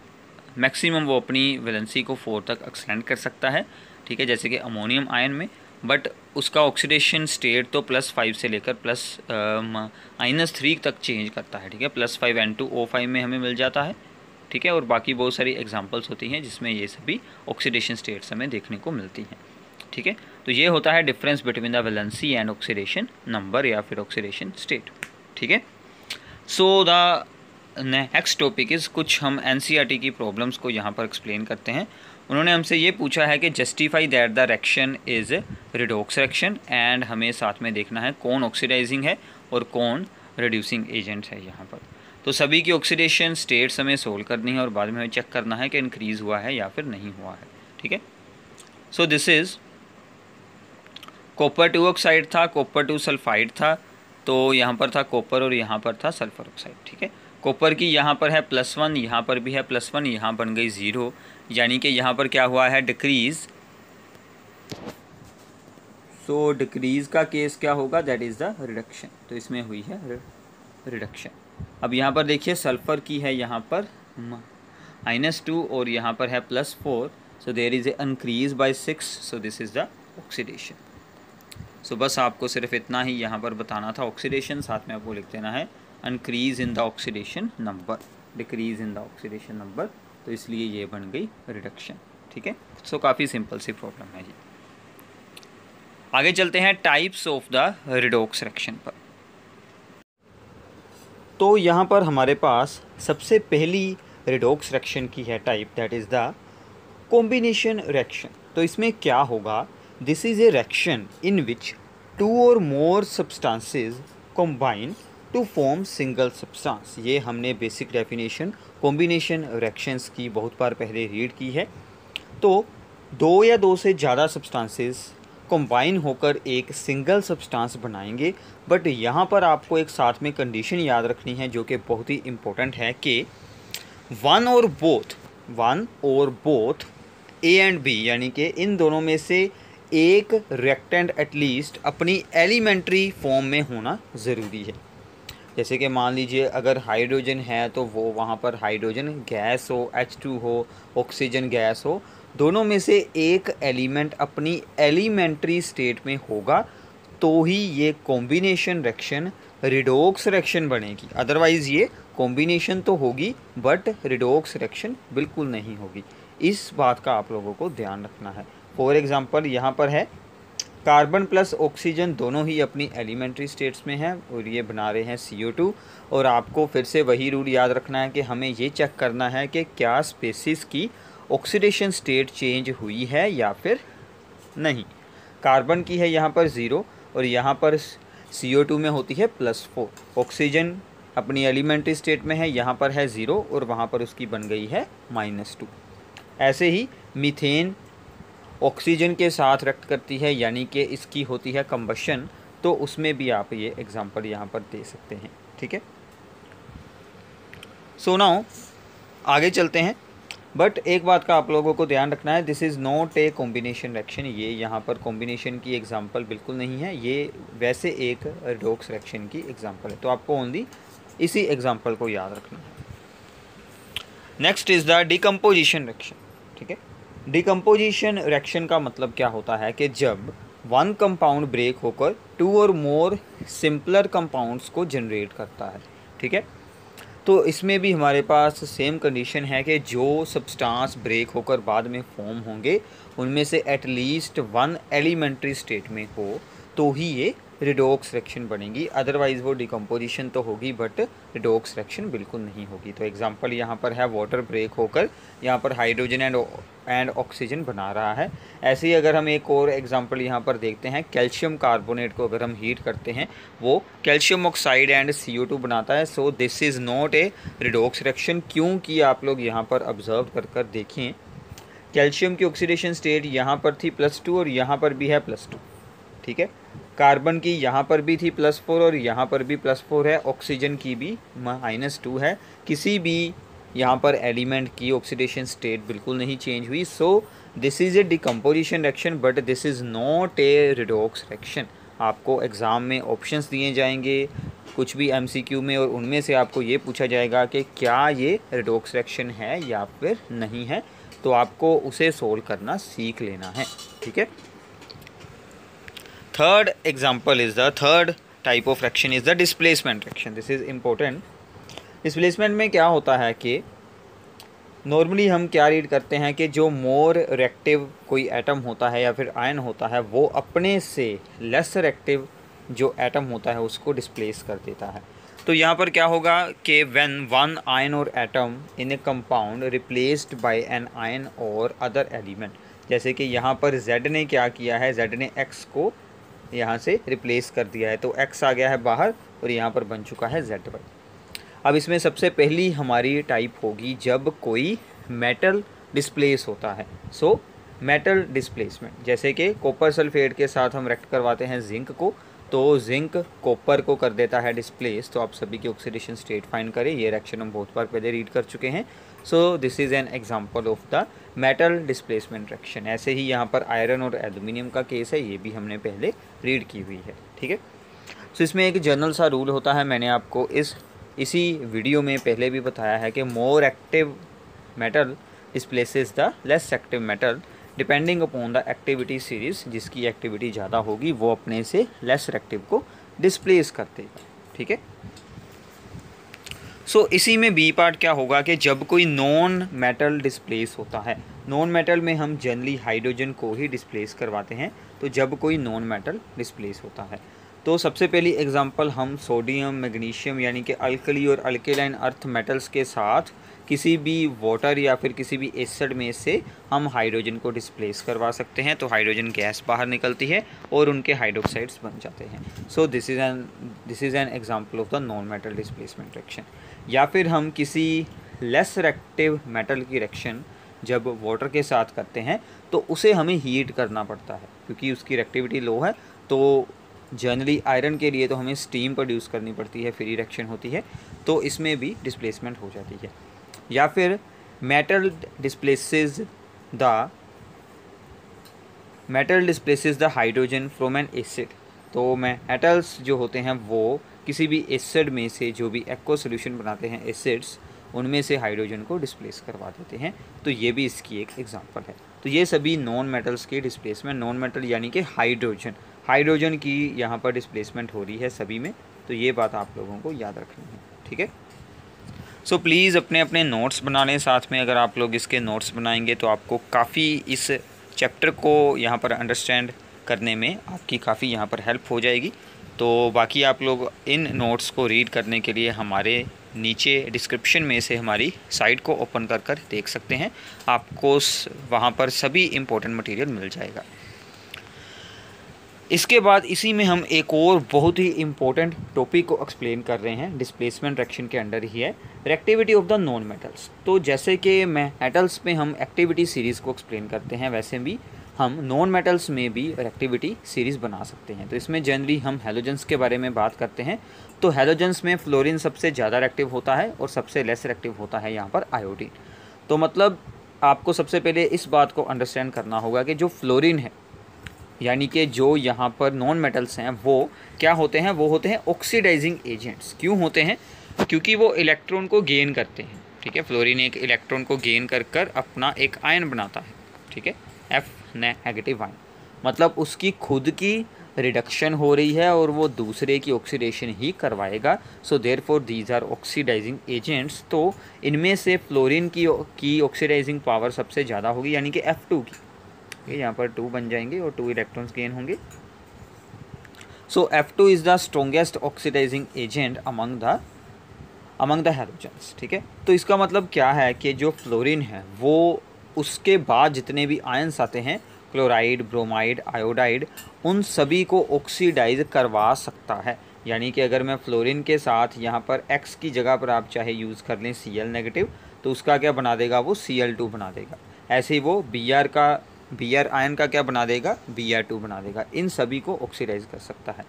मैक्सिमम वो अपनी वैलेंसी को 4 तक एक्सटेंड कर सकता है। ठीक है, जैसे कि अमोनियम आयन में, बट उसका ऑक्सीडेशन स्टेट तो +5 से लेकर -3 तक चेंज करता है। ठीक है, +5 N2O5 में हमें मिल जाता है। ठीक है, और बाकी बहुत सारी एग्जांपल्स होती हैं जिसमें ये सभी ऑक्सीडेशन स्टेट्स हमें देखने को मिलती हैं। ठीक है, तो ये होता है difference between the valency and oxidation number या फिर ऑक्सीडेशन स्टेट। ठीक है, so the next topic is, कुछ हम NCERT की प्रॉब्लम्स को यहाँ पर एक्सप्लेन करते हैं। उन्होंने हमसे ये पूछा है कि justify that the reaction is redox reaction, and हमें साथ में देखना है कौन ऑक्सीडाइजिंग है और कौन रिड्यूसिंग एजेंट है यहाँ पर। तो सभी की ऑक्सीडेशन स्टेट्स हमें सोल्व करनी है और बाद में हमें चेक करना है कि इंक्रीज़ हुआ है या फिर नहीं हुआ है। ठीक है, सो दिस इज़ कॉपर 2 ऑक्साइड था, कॉपर 2 सल्फाइड था, तो यहाँ पर था कॉपर और यहाँ पर था सल्फर ऑक्साइड। ठीक है, कॉपर की यहाँ पर है +1, यहाँ पर भी है +1, यहाँ बन गई 0, यानी कि यहाँ पर क्या हुआ है, डिक्रीज़। सो डिक्रीज़ का केस क्या होगा, दैट इज़ द रिडक्शन। तो इसमें हुई है रिडक्शन। अब यहाँ पर देखिए सल्फ़र की है यहाँ पर -2 और यहाँ पर है +4, so there is a increase by 6, so this is the oxidation. So बस आपको सिर्फ इतना ही यहाँ पर बताना था ऑक्सीडेशन, साथ में आपको लिख देना है increase in the oxidation number, decrease in the oxidation number, तो इसलिए ये बन गई रिडक्शन। ठीक है, सो काफ़ी सिंपल सी प्रॉब्लम है ये। आगे चलते हैं types of the redox reaction पर। तो यहाँ पर हमारे पास सबसे पहली रिडॉक्स रिएक्शन की है type, that is the combination reaction. तो इसमें क्या होगा, this is a reaction in which 2 और more substances combine to form single substance. ये हमने बेसिक डेफिनेशन कॉम्बिनेशन रिएक्शंस की बहुत बार पहले रीड की है। तो दो या दो से ज़्यादा सब्सटेंसेस कंबाइन होकर एक सिंगल सब्सटेंस बनाएंगे। बट यहाँ पर आपको एक साथ में कंडीशन याद रखनी है जो कि बहुत ही इम्पोर्टेंट है कि वन और बोथ ए एंड बी, यानी कि इन दोनों में से एक रिएक्टेंट एटलीस्ट अपनी एलिमेंट्री फॉर्म में होना ज़रूरी है। जैसे कि मान लीजिए अगर हाइड्रोजन है तो वो वहाँ पर हाइड्रोजन गैस हो, H2 हो, ऑक्सीजन गैस हो, दोनों में से एक एलिमेंट अपनी एलिमेंट्री स्टेट में होगा तो ही ये कॉम्बिनेशन रिएक्शन रिडॉक्स रिएक्शन बनेगी। अदरवाइज़ ये कॉम्बिनेशन तो होगी बट रिडॉक्स रिएक्शन बिल्कुल नहीं होगी। इस बात का आप लोगों को ध्यान रखना है। फॉर एग्ज़ाम्पल यहाँ पर है कार्बन प्लस ऑक्सीजन दोनों ही अपनी एलिमेंट्री स्टेट्स में हैं और ये बना रहे हैं CO2। और आपको फिर से वही रूल याद रखना है कि हमें ये चेक करना है कि क्या स्पेसिस की ऑक्सीडेशन स्टेट चेंज हुई है या फिर नहीं। कार्बन की है यहाँ पर 0 और यहाँ पर CO2 में होती है +4। ऑक्सीजन अपनी एलिमेंट्री स्टेट में है, यहाँ पर है 0 और वहाँ पर उसकी बन गई है -2। ऐसे ही मीथेन ऑक्सीजन के साथ रिएक्ट करती है यानी कि इसकी होती है कंबशन, तो उसमें भी आप ये एग्जांपल यहाँ पर दे सकते हैं। ठीक है, सो नाउ आगे चलते हैं। बट एक बात का आप लोगों को ध्यान रखना है, this is not a combination reaction. ये यहाँ पर कॉम्बिनेशन की एग्जांपल बिल्कुल नहीं है, ये वैसे एक रिडॉक्स रिएक्शन की एग्जांपल है। तो आपको ओनली इसी एग्जांपल को याद रखना है। Next is the decomposition reaction. ठीक है, डिकम्पोजिशन रिएक्शन का मतलब क्या होता है कि जब वन कंपाउंड ब्रेक होकर टू और मोर सिंपलर कंपाउंड्स को जनरेट करता है। ठीक है, तो इसमें भी हमारे पास सेम कंडीशन है कि जो सब्सटेंस ब्रेक होकर बाद में फॉर्म होंगे उनमें से एटलीस्ट वन एलिमेंट्री स्टेट में हो तो ही ये रिडॉक्स रिएक्शन बनेगी। अदरवाइज़ वो डिकम्पोजिशन तो होगी बट रिडॉक्स रिएक्शन बिल्कुल नहीं होगी। तो एग्जांपल यहाँ पर है वाटर ब्रेक होकर यहाँ पर हाइड्रोजन एंड ऑक्सीजन बना रहा है। ऐसे ही अगर हम एक और एग्जांपल यहाँ पर देखते हैं, कैल्शियम कार्बोनेट को अगर हम हीट करते हैं वो कैल्शियम ऑक्साइड एंड CO2 बनाता है। सो this is not a redox reaction, क्योंकि आप लोग यहाँ पर ऑब्जर्व कर देखें कैल्शियम की ऑक्सीडेशन स्टेट यहाँ पर थी +2 और यहाँ पर भी है +2। ठीक है, कार्बन की यहाँ पर भी थी +4 और यहाँ पर भी +4 है, ऑक्सीजन की भी -2 है। किसी भी यहाँ पर एलिमेंट की ऑक्सीडेशन स्टेट बिल्कुल नहीं चेंज हुई। सो this is A decomposition reaction but this is not a redox reaction. आपको एग्ज़ाम में ऑप्शंस दिए जाएंगे कुछ भी MCQ में और उनमें से आपको ये पूछा जाएगा कि क्या ये रिडॉक्स रिएक्शन है या फिर नहीं है, तो आपको उसे सोल्व करना सीख लेना है। ठीक है, third example is the third type of reaction is the displacement reaction. This is important. Displacement में क्या होता है कि नॉर्मली हम क्या रीड करते हैं कि जो मोर रिएक्टिव कोई एटम होता है या फिर आयन होता है वो अपने से लेस रिएक्टिव जो एटम होता है उसको डिस्प्लेस कर देता है। तो यहाँ पर क्या होगा कि व्हेन वन आयन और atom in a compound replaced by an ion और अदर एलिमेंट, जैसे कि यहाँ पर Z ने क्या किया है, Z ने X को यहाँ से रिप्लेस कर दिया है, तो X आ गया है बाहर और यहाँ पर बन चुका है ZY। अब इसमें सबसे पहली हमारी टाइप होगी जब कोई मेटल डिस्प्लेस होता है। सो मेटल डिस्प्लेसमेंट, जैसे कि कॉपर सल्फेट के साथ हम रिएक्ट करवाते हैं जिंक को, तो जिंक कॉपर को कर देता है डिस्प्लेस। तो आप सभी की ऑक्सीडेशन स्टेट फाइंड करें, ये रिएक्शन हम बहुत बार पहले रीड कर चुके हैं। सो this is an example of the metal displacement reaction. ऐसे ही यहाँ पर आयरन और एल्यूमिनियम का केस है, ये भी हमने पहले रीड की हुई है। ठीक है, सो इसमें एक जनरल सा रूल होता है, मैंने आपको इसी वीडियो में पहले भी बताया है कि more active metal displaces the less active metal depending upon the activity series. जिसकी एक्टिविटी ज़्यादा होगी वो अपने से लेस एक्टिव को डिस्प्लेस कर देगा। ठीक है, सो इसी में बी पार्ट क्या होगा कि जब कोई नॉन मेटल डिस्प्लेस होता है, नॉन मेटल में हम जनरली हाइड्रोजन को ही डिस्प्लेस करवाते हैं, तो जब कोई नॉन मेटल डिस्प्लेस होता है तो सबसे पहली एग्जांपल हम सोडियम मैग्नीशियम यानी कि अल्कली और अल्केलाइन अर्थ मेटल्स के साथ किसी भी वाटर या फिर किसी भी एसिड में से हम हाइड्रोजन को डिस्प्लेस करवा सकते हैं, तो हाइड्रोजन गैस बाहर निकलती है और उनके हाइड्रोक्साइड्स बन जाते हैं। सो this is an example of the non metal displacement reaction. या फिर हम किसी लेस रिएक्टिव मेटल की रिएक्शन जब वाटर के साथ करते हैं तो उसे हमें हीट करना पड़ता है, क्योंकि उसकी रिएक्टिविटी लो है। तो जनरली आयरन के लिए तो हमें स्टीम प्रोड्यूस करनी पड़ती है, फ्री रिएक्शन होती है, तो इसमें भी डिस्प्लेसमेंट हो जाती है। या फिर metal displaces the hydrogen from N acid. तो मेटल्स जो होते हैं वो किसी भी एसिड में से, जो भी एक्वा सोल्यूशन बनाते हैं एसिड्स, उनमें से हाइड्रोजन को डिस्प्लेस करवा देते हैं। तो ये भी इसकी एक एग्जांपल है। तो ये सभी नॉन मेटल्स की डिस्प्लेसमेंट, नॉन मेटल यानी कि हाइड्रोजन की यहाँ पर डिस्प्लेसमेंट हो रही है सभी में। तो ये बात आप लोगों को याद रखनी है, ठीक है। सो प्लीज़ अपने अपने नोट्स बना लें साथ में। अगर आप लोग इसके नोट्स बनाएंगे तो आपको काफ़ी इस चैप्टर को यहाँ पर अंडरस्टैंड करने में आपकी काफ़ी यहाँ पर हेल्प हो जाएगी। तो बाकी आप लोग इन नोट्स को रीड करने के लिए हमारे नीचे डिस्क्रिप्शन में से हमारी साइट को ओपन कर देख सकते हैं। आपको वहाँ पर सभी इम्पोर्टेंट मटेरियल मिल जाएगा। इसके बाद इसी में हम एक और बहुत ही इम्पोर्टेंट टॉपिक को एक्सप्लेन कर रहे हैं, डिस्प्लेसमेंट रिएक्शन के अंडर ही है, reactivity of the non metals. तो जैसे कि मेटल्स में हम एक्टिविटी सीरीज़ को एक्सप्लेन करते हैं, वैसे भी हम नॉन मेटल्स में भी रिएक्टिविटी सीरीज़ बना सकते हैं। तो इसमें जनरली हम हैलोजेंस के बारे में बात करते हैं। तो हैलोजेंस में फ्लोरीन सबसे ज़्यादा रिएक्टिव होता है और सबसे लेस रिएक्टिव होता है यहाँ पर आयोडीन। तो मतलब आपको सबसे पहले इस बात को अंडरस्टैंड करना होगा कि जो फ्लोरीन है, यानी कि जो यहाँ पर नॉन मेटल्स हैं, वो क्या होते हैं, वो होते हैं ऑक्सीडाइजिंग एजेंट्स। क्यों होते हैं? क्योंकि वो इलेक्ट्रॉन को गेन करते हैं, ठीक है। फ्लोरीन एक इलेक्ट्रॉन को गेन कर अपना एक आयन बनाता है, ठीक है, F नेगेटिव आयन। मतलब उसकी खुद की रिडक्शन हो रही है और वो दूसरे की ऑक्सीडेशन ही करवाएगा। So therefore these are oxidizing agents. तो इनमें से फ्लोरीन की ऑक्सीडाइजिंग पावर सबसे ज़्यादा होगी, यानी कि F2 की। यहाँ पर 2 बन जाएंगे और 2 इलेक्ट्रॉन्स गेन होंगे। So F2 is the strongest oxidizing agent among the halogens, ठीक है। तो इसका मतलब क्या है कि जो फ्लोरीन है वो उसके बाद जितने भी आयंस आते हैं, क्लोराइड, ब्रोमाइड, आयोडाइड, उन सभी को ऑक्सीडाइज करवा सकता है। यानी कि अगर मैं फ्लोरीन के साथ यहाँ पर X की जगह पर आप चाहे यूज़ कर लें Cl नेगेटिव, तो उसका क्या बना देगा, वो Cl2 बना देगा। ऐसे ही वो Br आयन का क्या बना देगा, Br2 बना देगा। इन सभी को ऑक्सीडाइज कर सकता है।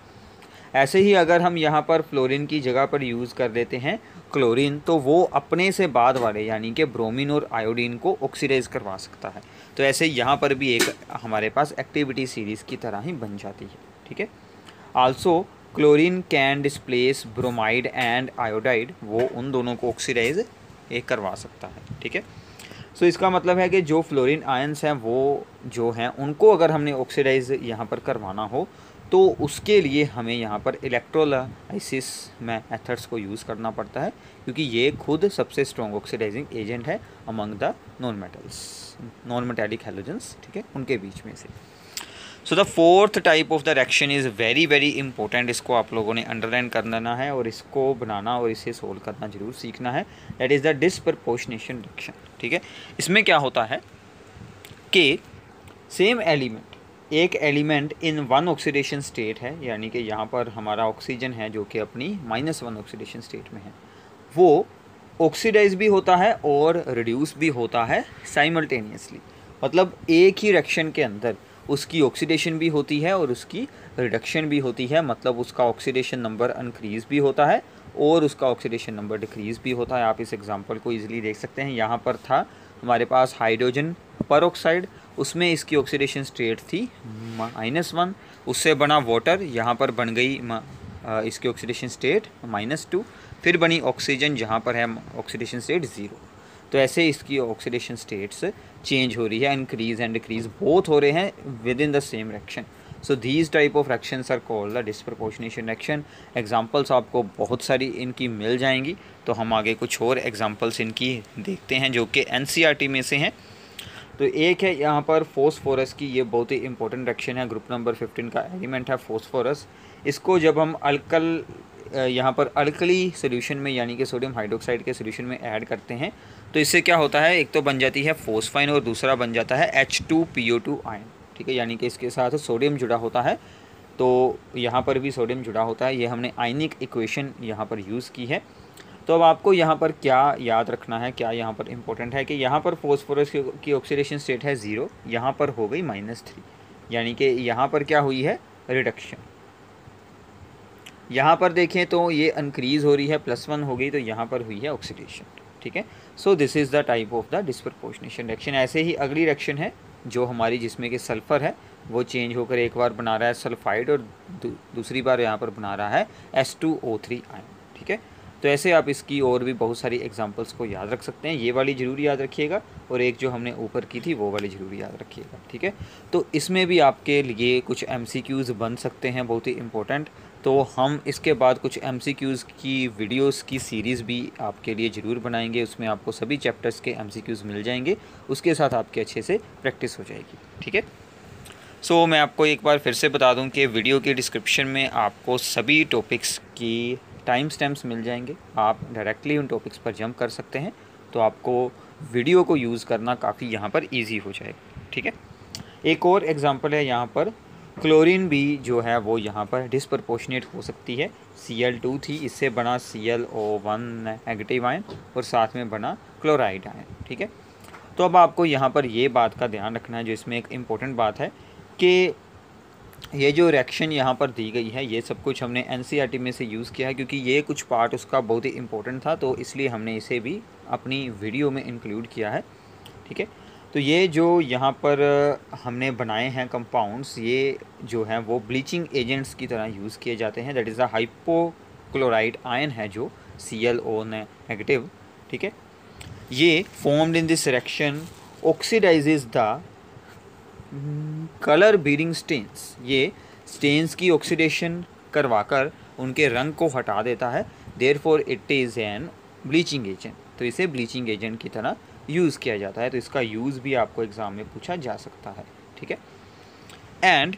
ऐसे ही अगर हम यहाँ पर फ्लोरीन की जगह पर यूज़ कर देते हैं क्लोरीन, तो वो अपने से बाद वाले यानी कि ब्रोमीन और आयोडीन को ऑक्सीडाइज करवा सकता है। तो ऐसे यहाँ पर भी एक हमारे पास एक्टिविटी सीरीज़ की तरह ही बन जाती है, ठीक है। Also chlorine can displace bromide and iodide, वो उन दोनों को ऑक्सीडाइज करवा सकता है, ठीक है। सो इसका मतलब है कि जो फ्लोरीन आयंस हैं वो जो हैं उनको अगर हमने ऑक्सीडाइज यहाँ पर करवाना हो तो उसके लिए हमें यहाँ पर इलेक्ट्रोलाइसिस मेथड्स को यूज़ करना पड़ता है, क्योंकि ये खुद सबसे स्ट्रॉन्ग ऑक्सीडाइजिंग एजेंट है among the non metallic halogens, ठीक है, उनके बीच में से। So the fourth type of the reaction is very very important. इसको आप लोगों ने अंडरलाइन कर लेना है और इसको बनाना और इसे सोल्व करना जरूर सीखना है। That is the disproportionation reaction, ठीक है। इसमें क्या होता है कि सेम एलिमेंट, एक element in one oxidation state है, यानी कि यहाँ पर हमारा ऑक्सीजन है जो कि अपनी -1 ऑक्सीडेशन स्टेट में है, वो ऑक्सीडाइज भी होता है और रिड्यूस भी होता है साइमल्टेनियसली। मतलब एक ही रिएक्शन के अंदर उसकी ऑक्सीडेशन भी होती है और उसकी रिडक्शन भी होती है। मतलब उसका ऑक्सीडेशन नंबर इंक्रीज़ भी होता है और उसका ऑक्सीडेशन नंबर डिक्रीज़ भी होता है। आप इस एग्जांपल को इजीली देख सकते हैं। यहाँ पर था हमारे पास हाइड्रोजन पर-ऑक्साइड, उसमें इसकी ऑक्सीडेशन स्टेट थी -1, उससे बना वाटर, यहाँ पर बन गई इसकी ऑक्सीडेशन स्टेट -2, फिर बनी ऑक्सीजन जहाँ पर है ऑक्सीडेशन स्टेट 0। तो ऐसे इसकी ऑक्सीडेशन स्टेट्स चेंज हो रही है, इंक्रीज एंड डिक्रीज बोथ हो रहे हैं within the same reaction. So these type of reactions are called the disproportionation reaction. Examples आपको बहुत सारी इनकी मिल जाएंगी, तो हम आगे कुछ और एग्जांपल्स इनकी देखते हैं जो कि एनसीईआरटी में से हैं। तो एक है यहाँ पर फॉस्फोरस की, ये बहुत ही इंपॉर्टेंट रिएक्शन है। ग्रुप नंबर 15 का एलिमेंट है फॉस्फोरस। इसको जब हम यहाँ पर अल्कली सोल्यूशन में यानी कि सोडियम हाइड्रोक्साइड के सोल्यूशन में ऐड करते हैं, तो इससे क्या होता है, एक तो बन जाती है फॉस्फाइन और दूसरा बन जाता है H2PO2 आयन, ठीक है। यानी कि इसके साथ सोडियम जुड़ा होता है, तो यहाँ पर भी सोडियम जुड़ा होता है। ये हमने आयनिक इक्वेशन यहाँ पर यूज़ की है। तो अब आपको यहाँ पर क्या याद रखना है, क्या यहाँ पर इम्पोर्टेंट है कि यहाँ पर फॉस्फोरस की ऑक्सीडेशन स्टेट है 0, यहाँ पर हो गई -3, यानी कि यहाँ पर क्या हुई है, रिडक्शन। यहाँ पर देखें तो ये इंक्रीज़ हो रही है, +1 हो गई, तो यहाँ पर हुई है ऑक्सीडेशन। ठीक है, सो this is the type of the disproportionation reaction. ऐसे ही अगली रिएक्शन है जो हमारी, जिसमें कि सल्फ़र है वो चेंज होकर एक बार बना रहा है सल्फाइड और दूसरी बार यहाँ पर बना रहा है H2O3 आयन। ठीक है, तो ऐसे आप इसकी और भी बहुत सारी एग्जांपल्स को याद रख सकते हैं। ये वाली ज़रूर याद रखिएगा और एक जो हमने ऊपर की थी वो वाली ज़रूर याद रखिएगा। ठीक है, तो इसमें भी आपके लिए कुछ MCQs बन सकते हैं, बहुत ही इम्पोर्टेंट। तो हम इसके बाद कुछ MCQs की वीडियोस की सीरीज़ भी आपके लिए ज़रूर बनाएंगे, उसमें आपको सभी चैप्टर्स के MCQs मिल जाएंगे, उसके साथ आपके अच्छे से प्रैक्टिस हो जाएगी। ठीक है, सो मैं आपको एक बार फिर से बता दूं कि वीडियो के डिस्क्रिप्शन में आपको सभी टॉपिक्स की टाइम स्टैम्प्स मिल जाएंगे, आप डायरेक्टली उन टॉपिक्स पर जंप कर सकते हैं, तो आपको वीडियो को यूज़ करना काफ़ी यहाँ पर ईजी हो जाएगा। ठीक है, एक और एग्ज़ाम्पल है यहाँ पर, क्लोरीन भी जो है वो यहाँ पर डिसप्रपोर्शनेट हो सकती है। Cl2 थी, इससे बना ClO1 नेगेटिव आयन और साथ में बना क्लोराइड आयन। ठीक है, तो अब आपको यहाँ पर ये बात का ध्यान रखना है, जो इसमें एक इम्पोर्टेंट बात है कि ये जो रिएक्शन यहाँ पर दी गई है, ये सब कुछ हमने NCERT में से यूज़ किया है, क्योंकि ये कुछ पार्ट उसका बहुत ही इम्पोर्टेंट था, तो इसलिए हमने इसे भी अपनी वीडियो में इंक्लूड किया है। ठीक है, तो ये जो यहाँ पर हमने बनाए हैं कंपाउंड्स, ये जो हैं वो ब्लीचिंग एजेंट्स की तरह यूज़ किए जाते हैं। That is the hypochloride ion है जो ClO नेगेटिव। ठीक है, ये formed in this reaction oxidizes the colour bearing stains, ये स्टेन्स की ऑक्सीडेशन करवाकर उनके रंग को हटा देता है। Therefore it is an bleaching agent, तो इसे ब्लीचिंग एजेंट की तरह यूज़ किया जाता है, तो इसका यूज़ भी आपको एग्ज़ाम में पूछा जा सकता है। ठीक है, एंड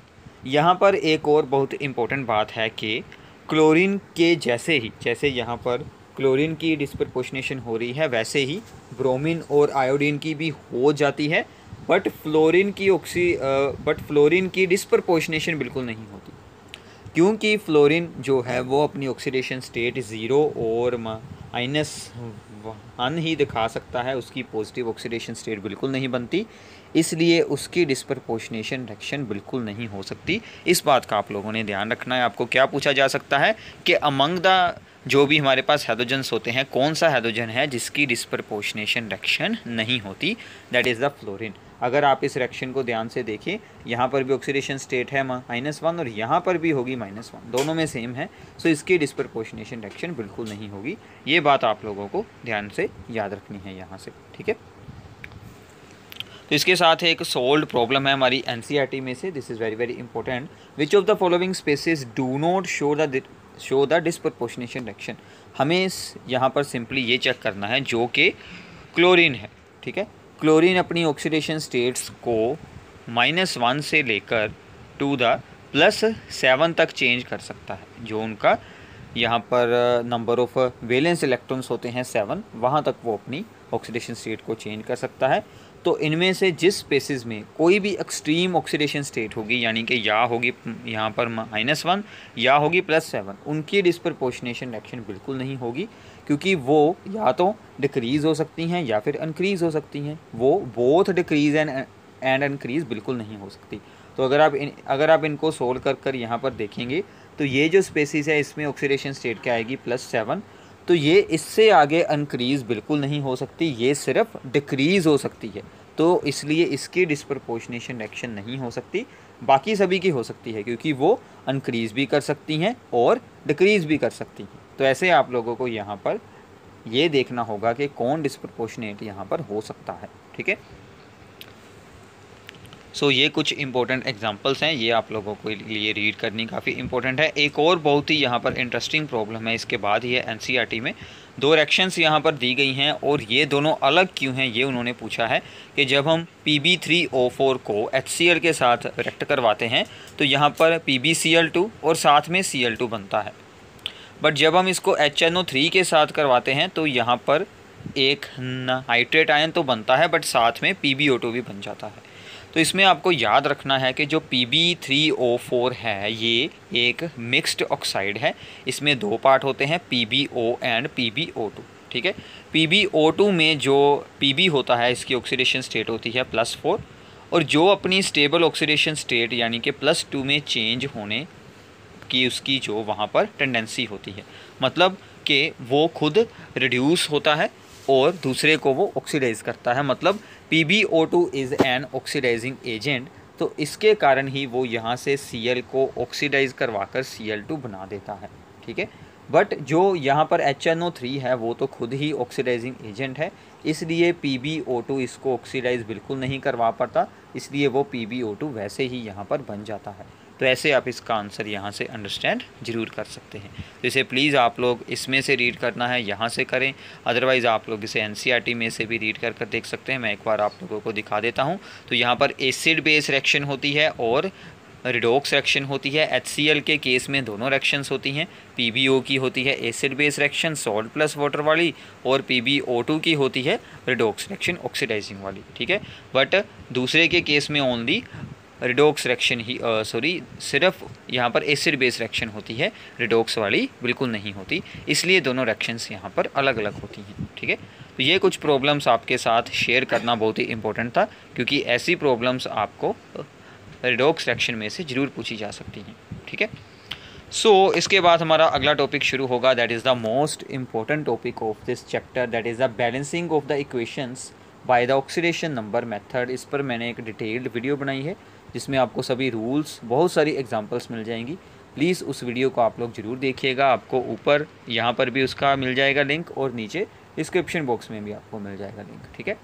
यहाँ पर एक और बहुत इम्पोर्टेंट बात है कि क्लोरीन के जैसे यहाँ पर क्लोरीन की डिस्प्रपोर्शनेशन हो रही है, वैसे ही ब्रोमीन और आयोडीन की भी हो जाती है, बट फ्लोरीन की डिस्प्रपोर्शनेशन बिल्कुल नहीं होती, क्योंकि फ्लोरीन जो है वो अपनी ऑक्सीडेशन स्टेट 0 और -1 ही दिखा सकता है, उसकी पॉजिटिव ऑक्सीडेशन स्टेट बिल्कुल नहीं बनती, इसलिए उसकी डिस्प्रपोर्शनेशन रिएक्शन बिल्कुल नहीं हो सकती। इस बात का आप लोगों ने ध्यान रखना है। आपको क्या पूछा जा सकता है कि अमंग द जो भी हमारे पास हाइड्रोजन्स होते हैं, कौन सा हाइड्रोजन है जिसकी डिस्प्रपोर्शनेशन रिएक्शन नहीं होती, दैट इज़ द फ्लोरीन। अगर आप इस रिएक्शन को ध्यान से देखें, यहाँ पर भी ऑक्सीडेशन स्टेट है -1 और यहाँ पर भी होगी -1, दोनों में सेम है, सो इसकी डिस्प्रपोर्शनेशन रिएक्शन बिल्कुल नहीं होगी। ये बात आप लोगों को ध्यान से याद रखनी है यहाँ से। ठीक है, तो इसके साथ एक सोल्व्ड प्रॉब्लम है हमारी NCERT में से, this is very important. Which of the following species do not show the disproportionation reaction. हमें यहाँ पर सिंपली ये चेक करना है जो कि क्लोरीन है। ठीक है, क्लोरीन अपनी ऑक्सीडेशन स्टेट्स को -1 से लेकर टू द +7 तक चेंज कर सकता है, जो उनका यहाँ पर नंबर ऑफ वैलेंस इलेक्ट्रॉन्स होते हैं 7, वहाँ तक वो अपनी ऑक्सीडेशन स्टेट को चेंज कर सकता है। तो इनमें से जिस स्पेसिस में कोई भी एक्सट्रीम ऑक्सीडेशन स्टेट होगी, यानी कि या होगी यहाँ पर -1 या होगी +7, उनकी डिस्प्रपोर्शनेशन रिएक्शन बिल्कुल नहीं होगी, क्योंकि वो या तो डिक्रीज़ हो सकती हैं या फिर इंक्रीज़ हो सकती हैं, वो बोथ डिक्रीज़ एंड इंक्रीज़ बिल्कुल नहीं हो सकती। तो अगर आप इनको सोल्व कर यहाँ पर देखेंगे तो ये जो स्पेसिस है इसमें ऑक्सीडेशन स्टेट क्या आएगी +7, तो ये इससे आगे इंक्रीज़ बिल्कुल नहीं हो सकती, ये सिर्फ डिक्रीज़ हो सकती है, तो इसलिए इसकी डिस्प्रपोर्शनेशन रिएक्शन नहीं हो सकती। बाकी सभी की हो सकती है, क्योंकि वो इंक्रीज़ भी कर सकती हैं और डिक्रीज़ भी कर सकती हैं। तो ऐसे आप लोगों को यहाँ पर ये देखना होगा कि कौन डिस्प्रपोर्शनेट यहाँ पर हो सकता है। ठीक है, सो ये कुछ इंपॉर्टेंट एग्जांपल्स हैं, ये आप लोगों के लिए रीड करनी काफ़ी इंपॉर्टेंट है। एक और बहुत ही यहाँ पर इंटरेस्टिंग प्रॉब्लम है, इसके बाद ही है NCERT में 2 रिएक्शंस यहाँ पर दी गई हैं, और ये दोनों अलग क्यों हैं ये उन्होंने पूछा है कि जब हम Pb3O4 को HCl के साथ रिएक्ट करवाते हैं तो यहाँ पर PbCl2 और साथ में Cl2 बनता है, बट जब हम इसको HNO3 के साथ करवाते हैं तो यहाँ पर एक नाइट्रेट आयन तो बनता है, बट साथ में PbO2 भी बन जाता है। तो तो इसमें आपको याद रखना है कि जो Pb3O4 है ये एक मिक्स्ड ऑक्साइड है। इसमें दो पार्ट होते हैं, PbO एंड PbO2, ठीक है। PbO2 में जो Pb होता है इसकी ऑक्सीडेशन स्टेट होती है +4, और जो अपनी स्टेबल ऑक्सीडेशन स्टेट यानी कि +2 में चेंज होने की उसकी जो वहाँ पर टेंडेंसी होती है, मतलब कि वो खुद रिड्यूस होता है और दूसरे को वो ऑक्सीडाइज करता है, मतलब PbO2 is an oxidising agent. तो इसके कारण ही वो यहाँ से Cl को ऑक्सीडाइज करवाकर Cl2 बना देता है, ठीक है। बट जो यहाँ पर HNO3 है वो तो खुद ही ऑक्सीडाइजिंग एजेंट है, इसलिए PbO2 इसको ऑक्सीडाइज बिल्कुल नहीं करवा पाता, इसलिए वो PbO2 वैसे ही यहाँ पर बन जाता है। तो ऐसे आप इसका आंसर यहाँ से अंडरस्टैंड ज़रूर कर सकते हैं। तो इसे प्लीज़ आप लोग इसमें से रीड करना है, यहाँ से करें, अदरवाइज़ आप लोग इसे NCERT में से भी रीड कर देख सकते हैं। मैं एक बार आप लोगों को दिखा देता हूँ। तो यहाँ पर एसिड बेस रिएक्शन होती है और रिडॉक्स रिएक्शन होती है। HCl के केस में दोनों रिएक्शंस होती हैं। PbO की होती है acid base reaction salt plus water वाली, और PbO2 की होती है रिडॉक्स रिएक्शन ऑक्सीडाइजिंग वाली, ठीक है। बट दूसरे के केस में ओनली रिडॉक्स रिएक्शन ही सिर्फ यहाँ पर एसिड बेस रिएक्शन होती है, रिडॉक्स वाली बिल्कुल नहीं होती, इसलिए दोनों रिएक्शंस यहाँ पर अलग अलग होती हैं, ठीक है। तो ये कुछ प्रॉब्लम्स आपके साथ शेयर करना बहुत ही इंपॉर्टेंट था, क्योंकि ऐसी प्रॉब्लम्स आपको रिडॉक्स रिएक्शन में से ज़रूर पूछी जा सकती हैं, ठीक है। सो इसके बाद हमारा अगला टॉपिक शुरू होगा, that is the most important topic of this chapter, that is the balancing of the equations by the oxidation number method. इस पर मैंने एक डिटेल्ड वीडियो बनाई है जिसमें आपको सभी रूल्स, बहुत सारी एग्जांपल्स मिल जाएंगी। प्लीज़ उस वीडियो को आप लोग ज़रूर देखिएगा, आपको ऊपर यहाँ पर भी उसका मिल जाएगा लिंक, और नीचे डिस्क्रिप्शन बॉक्स में भी आपको मिल जाएगा लिंक, ठीक है।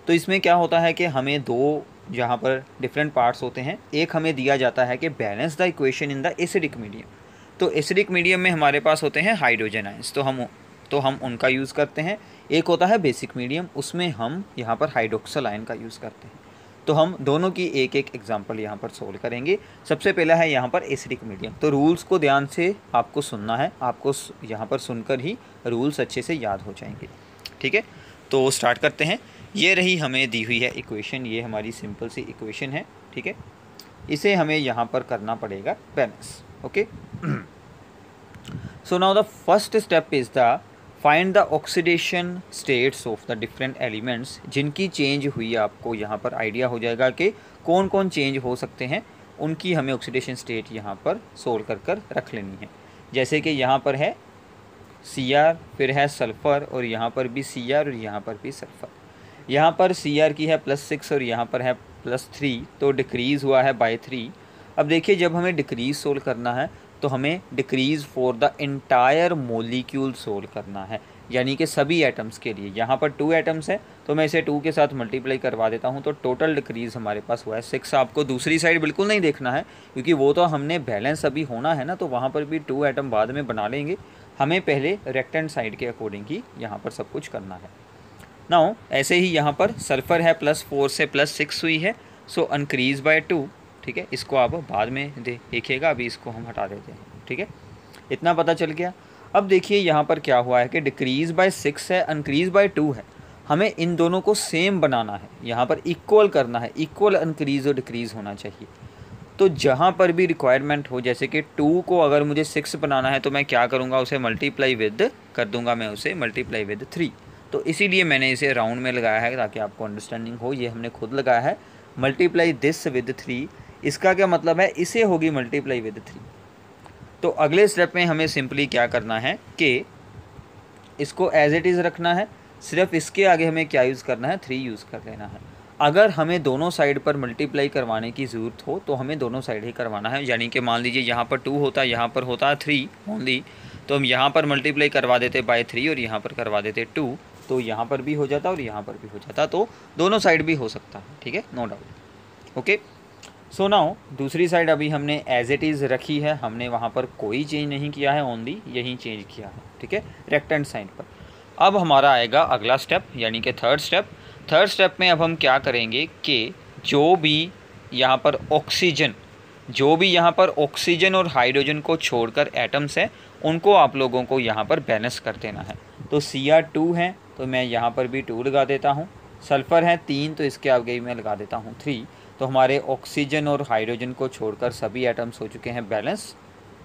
तो इसमें क्या होता है कि हमें दो यहाँ पर डिफरेंट पार्ट्स होते हैं। एक हमें दिया जाता है कि balance the equation in the acidic medium. तो एसिडिक मीडियम में हमारे पास होते हैं हाइड्रोजन आयंस, तो हम उनका यूज़ करते हैं। एक होता है बेसिक मीडियम, उसमें हम यहाँ पर हाइड्रोक्सल आयन का यूज़ करते हैं। तो हम दोनों की एक एक एग्जांपल यहाँ पर सोल्व करेंगे। सबसे पहला है यहाँ पर एसिडिक मीडियम। तो रूल्स को ध्यान से आपको सुनना है, आपको यहाँ पर सुनकर ही रूल्स अच्छे से याद हो जाएंगे, ठीक है। तो स्टार्ट करते हैं। ये रही हमें दी हुई है इक्वेशन, ये हमारी सिंपल सी इक्वेशन है, ठीक है। इसे हमें यहाँ पर करना पड़ेगा balance, okay. So now the first step is the find the oxidation states of the different elements, जिनकी चेंज हुई आपको यहाँ पर आइडिया हो जाएगा कि कौन कौन चेंज हो सकते हैं, उनकी हमें ऑक्सीडेशन स्टेट यहाँ पर सोल्व कर रख लेनी है। जैसे कि यहाँ पर है Cr, फिर है सल्फ़र, और यहाँ पर भी Cr और यहाँ पर भी सल्फ़र। यहाँ पर Cr की है +6 और यहाँ पर है +3, तो डिक्रीज़ हुआ है बाय 3। अब देखिए जब हमें डिक्रीज़ सोल्व करना है तो हमें decrease for the entire molecule solve करना है, यानी कि सभी एटम्स के लिए। यहाँ पर 2 एटम्स है तो मैं इसे 2 के साथ मल्टीप्लाई करवा देता हूँ, तो टोटल डिक्रीज़ हमारे पास हुआ है 6। आपको दूसरी साइड बिल्कुल नहीं देखना है, क्योंकि वो तो हमने बैलेंस अभी होना है ना, तो वहाँ पर भी 2 एटम बाद में बना लेंगे। हमें पहले लेफ्ट हैंड साइड के अकॉर्डिंग ही यहाँ पर सब कुछ करना है। नाउ ऐसे ही यहाँ पर सल्फ़र है +4 से +6 हुई है, सो इंक्रीज़ बाय 2, ठीक है। इसको आप बाद में देखिएगा, अभी इसको हम हटा देते हैं, ठीक है। इतना पता चल गया। अब देखिए यहाँ पर क्या हुआ है कि डिक्रीज़ बाय 6 है, इंक्रीज़ बाय 2 है। हमें इन दोनों को सेम बनाना है, यहाँ पर इक्वल करना है, इक्वल इंक्रीज़ और डिक्रीज़ होना चाहिए। तो जहाँ पर भी रिक्वायरमेंट हो, जैसे कि 2 को अगर मुझे 6 बनाना है तो मैं क्या करूँगा, उसे मल्टीप्लाई विद कर दूँगा, मैं उसे मल्टीप्लाई विद 3। तो इसीलिए मैंने इसे राउंड में लगाया है ताकि आपको अंडरस्टैंडिंग हो। ये हमने खुद लगाया है, मल्टीप्लाई दिस विद 3। इसका क्या मतलब है, इसे होगी मल्टीप्लाई विद 3। तो अगले स्टेप में हमें सिंपली क्या करना है कि इसको एज इट इज़ रखना है, सिर्फ इसके आगे हमें क्या यूज़ करना है, 3 यूज़ कर लेना है। अगर हमें दोनों साइड पर मल्टीप्लाई करवाने की ज़रूरत हो तो हमें दोनों साइड ही करवाना है, यानी कि मान लीजिए यहाँ पर 2 होता, यहाँ पर होता 3 ओनली, तो हम यहाँ पर मल्टीप्लाई करवा देते बाय 3 और यहाँ पर करवा देते 2, तो यहाँ पर भी हो जाता और यहाँ पर भी हो जाता, तो दोनों साइड भी हो सकता है, ठीक है, no doubt, okay. So now दूसरी साइड अभी हमने एज इट इज़ रखी है, हमने वहाँ पर कोई चेंज नहीं किया है, ओनली यही चेंज किया है, ठीक है, लेफ्ट हैंड साइड पर। अब हमारा आएगा अगला स्टेप, यानी कि थर्ड स्टेप। थर्ड स्टेप में अब हम क्या करेंगे कि जो भी यहाँ पर ऑक्सीजन और हाइड्रोजन को छोड़कर एटम्स हैं, उनको आप लोगों को यहाँ पर बैलेंस कर देना है। तो Cr2 है तो मैं यहाँ पर भी 2 लगा देता हूँ, सल्फ़र है 3, तो इसके आगे मैं लगा देता हूँ 3। तो हमारे ऑक्सीजन और हाइड्रोजन को छोड़कर सभी एटम्स हो चुके हैं बैलेंस।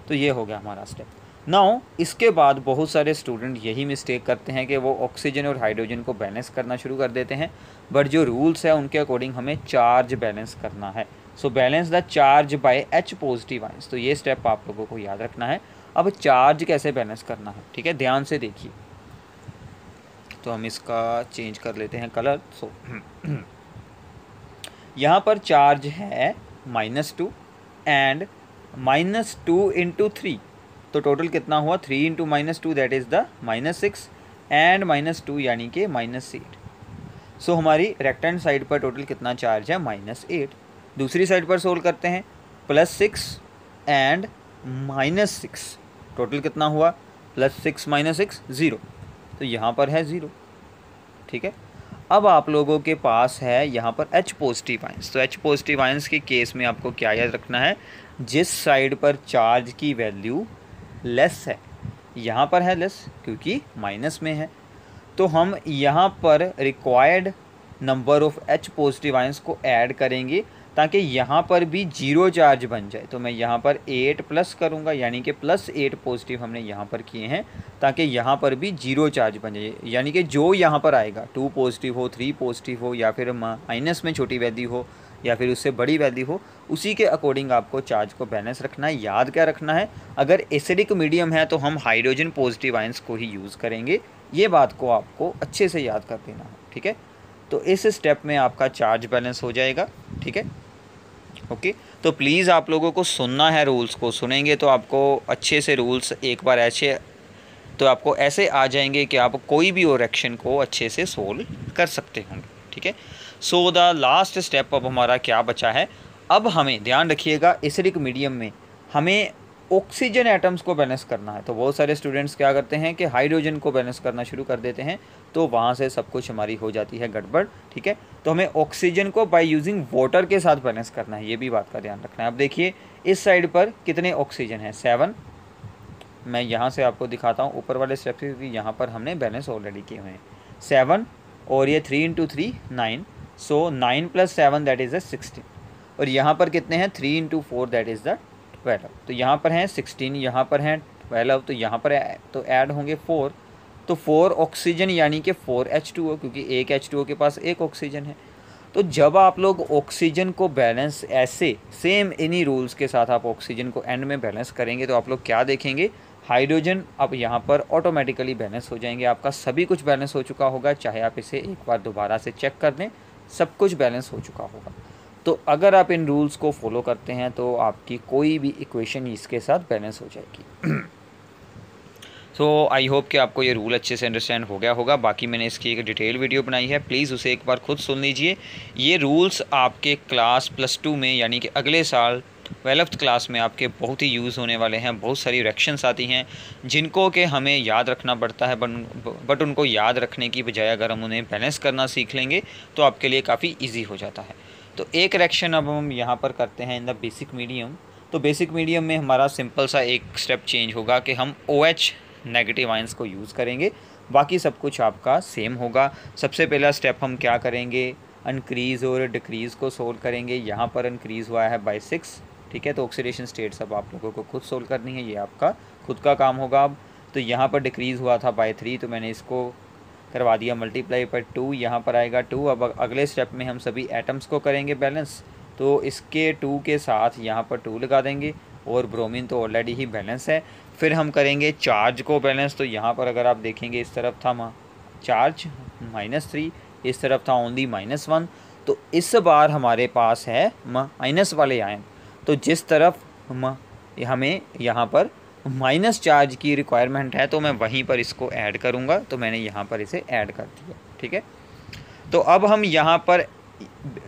तो ये हो गया हमारा स्टेप। नाउ इसके बाद बहुत सारे स्टूडेंट यही मिस्टेक करते हैं कि वो ऑक्सीजन और हाइड्रोजन को बैलेंस करना शुरू कर देते हैं, बट जो रूल्स है उनके अकॉर्डिंग हमें चार्ज बैलेंस करना है। So balance the charge by H positive ions. तो ये स्टेप आप लोगों को याद रखना है। अब चार्ज कैसे बैलेंस करना है, ठीक है, ध्यान से देखिए। तो हम इसका चेंज कर लेते हैं कलर। सो यहाँ पर चार्ज है -2 एंड -2 इंटू 3। तो टोटल कितना हुआ, 3 into -2 that is the -6 and -2 यानी कि -8। सो हमारी रेक्टेंड साइड पर टोटल कितना चार्ज है, -8। दूसरी साइड पर सोल्व करते हैं, +6 एंड -6। टोटल कितना हुआ, +6 -6 0। तो यहाँ पर है 0, ठीक है। अब आप लोगों के पास है यहाँ पर H पॉजिटिव आयंस। तो H पॉजिटिव आयंस के केस में आपको क्या याद रखना है, जिस साइड पर चार्ज की वैल्यू लेस है, यहाँ पर है लेस क्योंकि माइनस में है, तो हम यहाँ पर required number of H positive ions को ऐड करेंगे ताकि यहाँ पर भी 0 चार्ज बन जाए। तो मैं यहाँ पर 8 प्लस करूँगा, यानी कि +8 पॉजिटिव हमने यहाँ पर किए हैं ताकि यहाँ पर भी 0 चार्ज बन जाए। यानी कि जो यहाँ पर आएगा 2 पॉजिटिव हो, 3 पॉजिटिव हो, या फिर माइनस में छोटी वैल्यू हो, या फिर उससे बड़ी वैल्यू हो, उसी के अकॉर्डिंग आपको चार्ज को बैलेंस रखना है। याद क्या रखना है, अगर एसिडिक मीडियम है तो हम हाइड्रोजन पॉजिटिव आयंस को ही यूज़ करेंगे। ये बात को आपको अच्छे से याद कर देना है, ठीक है। तो इस स्टेप में आपका चार्ज बैलेंस हो जाएगा, ठीक है, ओके। तो प्लीज़ आप लोगों को सुनना है, रूल्स को सुनेंगे तो आपको अच्छे से रूल्स एक बार ऐसे, तो आपको ऐसे आ जाएंगे कि आप कोई भी रिएक्शन को अच्छे से सोल्व कर सकते होंगे, ठीक है। सो द लास्ट स्टेप अब हमारा क्या बचा है, अब हमें ध्यान रखिएगा एसिडिक मीडियम में हमें ऑक्सीजन एटम्स को बैलेंस करना है। तो बहुत सारे स्टूडेंट्स क्या करते हैं कि हाइड्रोजन को बैलेंस करना शुरू कर देते हैं, तो वहाँ से सब कुछ हमारी हो जाती है गड़बड़, ठीक है। तो हमें ऑक्सीजन को बाय यूजिंग वाटर के साथ बैलेंस करना है, ये भी बात का ध्यान रखना है। अब देखिए इस साइड पर कितने ऑक्सीजन है, 7। मैं यहाँ से आपको दिखाता हूँ ऊपर वाले स्टेप से, क्योंकि यहाँ पर हमने बैलेंस ऑलरेडी किए हुए हैं। 7 और ये 3 into 3 9, so 9 + 7 that is the 16। और यहाँ पर कितने हैं, 3 इंटू 4 दैट इज़ द 12। तो यहाँ पर हैं 16, यहाँ पर हैं 12, तो यहाँ पर तो ऐड होंगे 4। तो 4 ऑक्सीजन यानी कि 4 H2O, क्योंकि एक H2O के पास एक ऑक्सीजन है। तो जब आप लोग ऑक्सीजन को बैलेंस ऐसे सेम इन्हीं रूल्स के साथ आप ऑक्सीजन को एंड में बैलेंस करेंगे, तो आप लोग क्या देखेंगे, हाइड्रोजन अब यहाँ पर ऑटोमेटिकली बैलेंस हो जाएंगे। आपका सभी कुछ बैलेंस हो चुका होगा, चाहे आप इसे एक बार दोबारा से चेक कर लें, सब कुछ बैलेंस हो चुका होगा। तो अगर आप इन रूल्स को फॉलो करते हैं तो आपकी कोई भी इक्वेशन इसके साथ बैलेंस हो जाएगी। सो आई होप कि आपको ये रूल अच्छे से अंडरस्टैंड हो गया होगा। बाकी मैंने इसकी एक डिटेल वीडियो बनाई है, प्लीज़ उसे एक बार खुद सुन लीजिए। ये रूल्स आपके क्लास +2 में, यानी कि अगले साल 12th क्लास में आपके बहुत ही यूज़ होने वाले हैं। बहुत सारी रिएक्शंस आती हैं जिनको कि हमें याद रखना पड़ता है, बट उनको याद रखने की बजाय अगर हम उन्हें बैलेंस करना सीख लेंगे तो आपके लिए काफ़ी ईजी हो जाता है। तो एक रिएक्शन अब हम यहाँ पर करते हैं इन द बेसिक मीडियम। तो बेसिक मीडियम में हमारा सिंपल सा एक स्टेप चेंज होगा कि हम OH नेगेटिव आयंस को यूज़ करेंगे, बाकी सब कुछ आपका सेम होगा। सबसे पहला स्टेप हम क्या करेंगे, इंक्रीज़ और डिक्रीज़ को सोल्व करेंगे। यहाँ पर इंक्रीज़ हुआ है बाय 6, ठीक है। तो ऑक्सीडेशन स्टेट सब आप लोगों को खुद सोल्व करनी है, ये आपका खुद का काम होगा अब। तो यहाँ पर डिक्रीज़ हुआ था बाय 3, तो मैंने इसको करवा दिया मल्टीप्लाई पर 2, यहाँ पर आएगा 2। अब अगले स्टेप में हम सभी एटम्स को करेंगे बैलेंस, तो इसके 2 के साथ यहाँ पर 2 लगा देंगे, और ब्रोमीन तो ऑलरेडी ही बैलेंस है। फिर हम करेंगे चार्ज को बैलेंस। तो यहाँ पर अगर आप देखेंगे इस तरफ था चार्ज -3, इस तरफ था ओनली -1। तो इस बार हमारे पास है माइनस वाले आयन, तो जिस तरफ हमें यहाँ पर माइनस चार्ज की रिक्वायरमेंट है तो मैं वहीं पर इसको ऐड करूँगा। तो मैंने यहाँ पर इसे ऐड कर दिया, ठीक है। तो अब हम यहाँ पर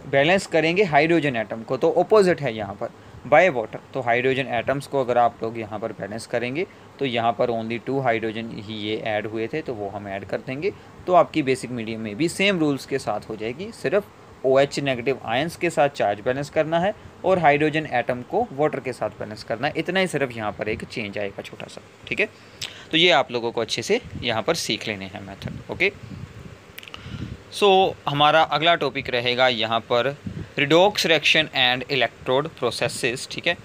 बैलेंस करेंगे हाइड्रोजन एटम को, तो ऑपोजिट है यहाँ पर बाय वाटर। तो हाइड्रोजन एटम्स को अगर आप लोग यहाँ पर बैलेंस करेंगे तो यहाँ पर ओनली 2 हाइड्रोजन ही ये ऐड हुए थे, तो वो हम ऐड कर देंगे। तो आपकी बेसिक मीडियम में भी सेम रूल्स के साथ हो जाएगी, सिर्फ OH नेगेटिव आयंस के साथ चार्ज बैलेंस करना है और हाइड्रोजन एटम को वाटर के साथ बैलेंस करना है। इतना ही सिर्फ यहाँ पर एक चेंज आएगा छोटा सा, ठीक है। तो ये आप लोगों को अच्छे से यहाँ पर सीख लेने हैं मेथड, ओके। हमारा अगला टॉपिक रहेगा यहाँ पर redox reaction and electrode processes. ठीक है,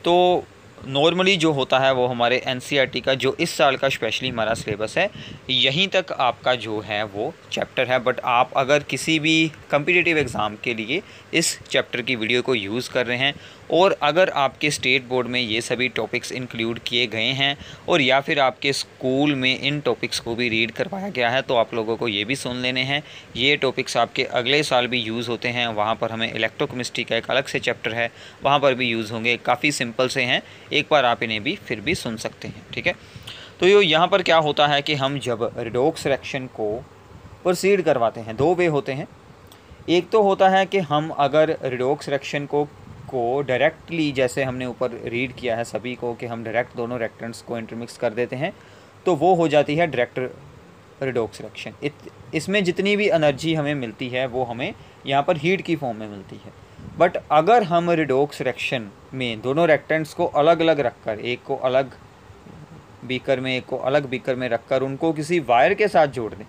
तो नॉर्मली जो होता है वो हमारे एनसीईआरटी का जो इस साल का स्पेशली हमारा सिलेबस है, यहीं तक आपका जो है वो चैप्टर है। बट आप अगर किसी भी कम्पिटिटिव एग्ज़ाम के लिए इस चैप्टर की वीडियो को यूज़ कर रहे हैं और अगर आपके स्टेट बोर्ड में ये सभी टॉपिक्स इंक्लूड किए गए हैं और या फिर आपके स्कूल में इन टॉपिक्स को भी रीड करवाया गया है, तो आप लोगों को ये भी सुन लेने हैं। ये टॉपिक्स आपके अगले साल भी यूज़ होते हैं, वहाँ पर हमें इलेक्ट्रोकेमिस्ट्री का एक अलग से चैप्टर है, वहाँ पर भी यूज़ होंगे। काफ़ी सिंपल से हैं, एक बार आप इन्हें भी फिर भी सुन सकते हैं। ठीक है, तो यहाँ पर क्या होता है कि हम जब रिडॉक्स रिएक्शन को प्रोसीड करवाते हैं, दो वे होते हैं। एक तो होता है कि हम अगर रिडॉक्स रिएक्शन को डायरेक्टली, जैसे हमने ऊपर रीड किया है सभी को, कि हम डायरेक्ट दोनों रिएक्टेंट्स को इंटरमिक्स कर देते हैं, तो वो हो जाती है डायरेक्ट रिडॉक्स रिएक्शन। इसमें जितनी भी एनर्जी हमें मिलती है वो हमें यहाँ पर हीट की फॉर्म में मिलती है। बट अगर हम रिडॉक्स रिएक्शन में दोनों रिएक्टेंट्स को अलग अलग रखकर, एक को अलग बीकर में एक को अलग बीकर में रखकर उनको किसी वायर के साथ जोड़ दें,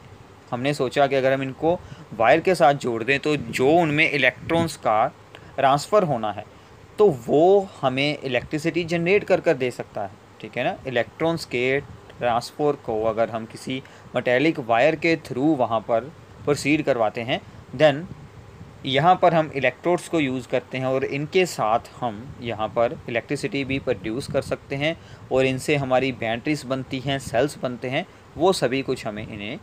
हमने सोचा कि अगर हम इनको वायर के साथ जोड़ दें तो जो उनमें इलेक्ट्रॉन्स का ट्रांसफ़र होना है तो वो हमें इलेक्ट्रिसिटी जनरेट कर दे सकता है। ठीक है ना, इलेक्ट्रॉन्स के ट्रांसफ़र को अगर हम किसी मेटेलिक वायर के थ्रू वहाँ पर प्रोसीड करवाते हैं, देन यहाँ पर हम इलेक्ट्रोड्स को यूज़ करते हैं और इनके साथ हम यहाँ पर इलेक्ट्रिसिटी भी प्रोड्यूस कर सकते हैं और इनसे हमारी बैटरीज बनती हैं, सेल्स बनते हैं, वो सभी कुछ हमें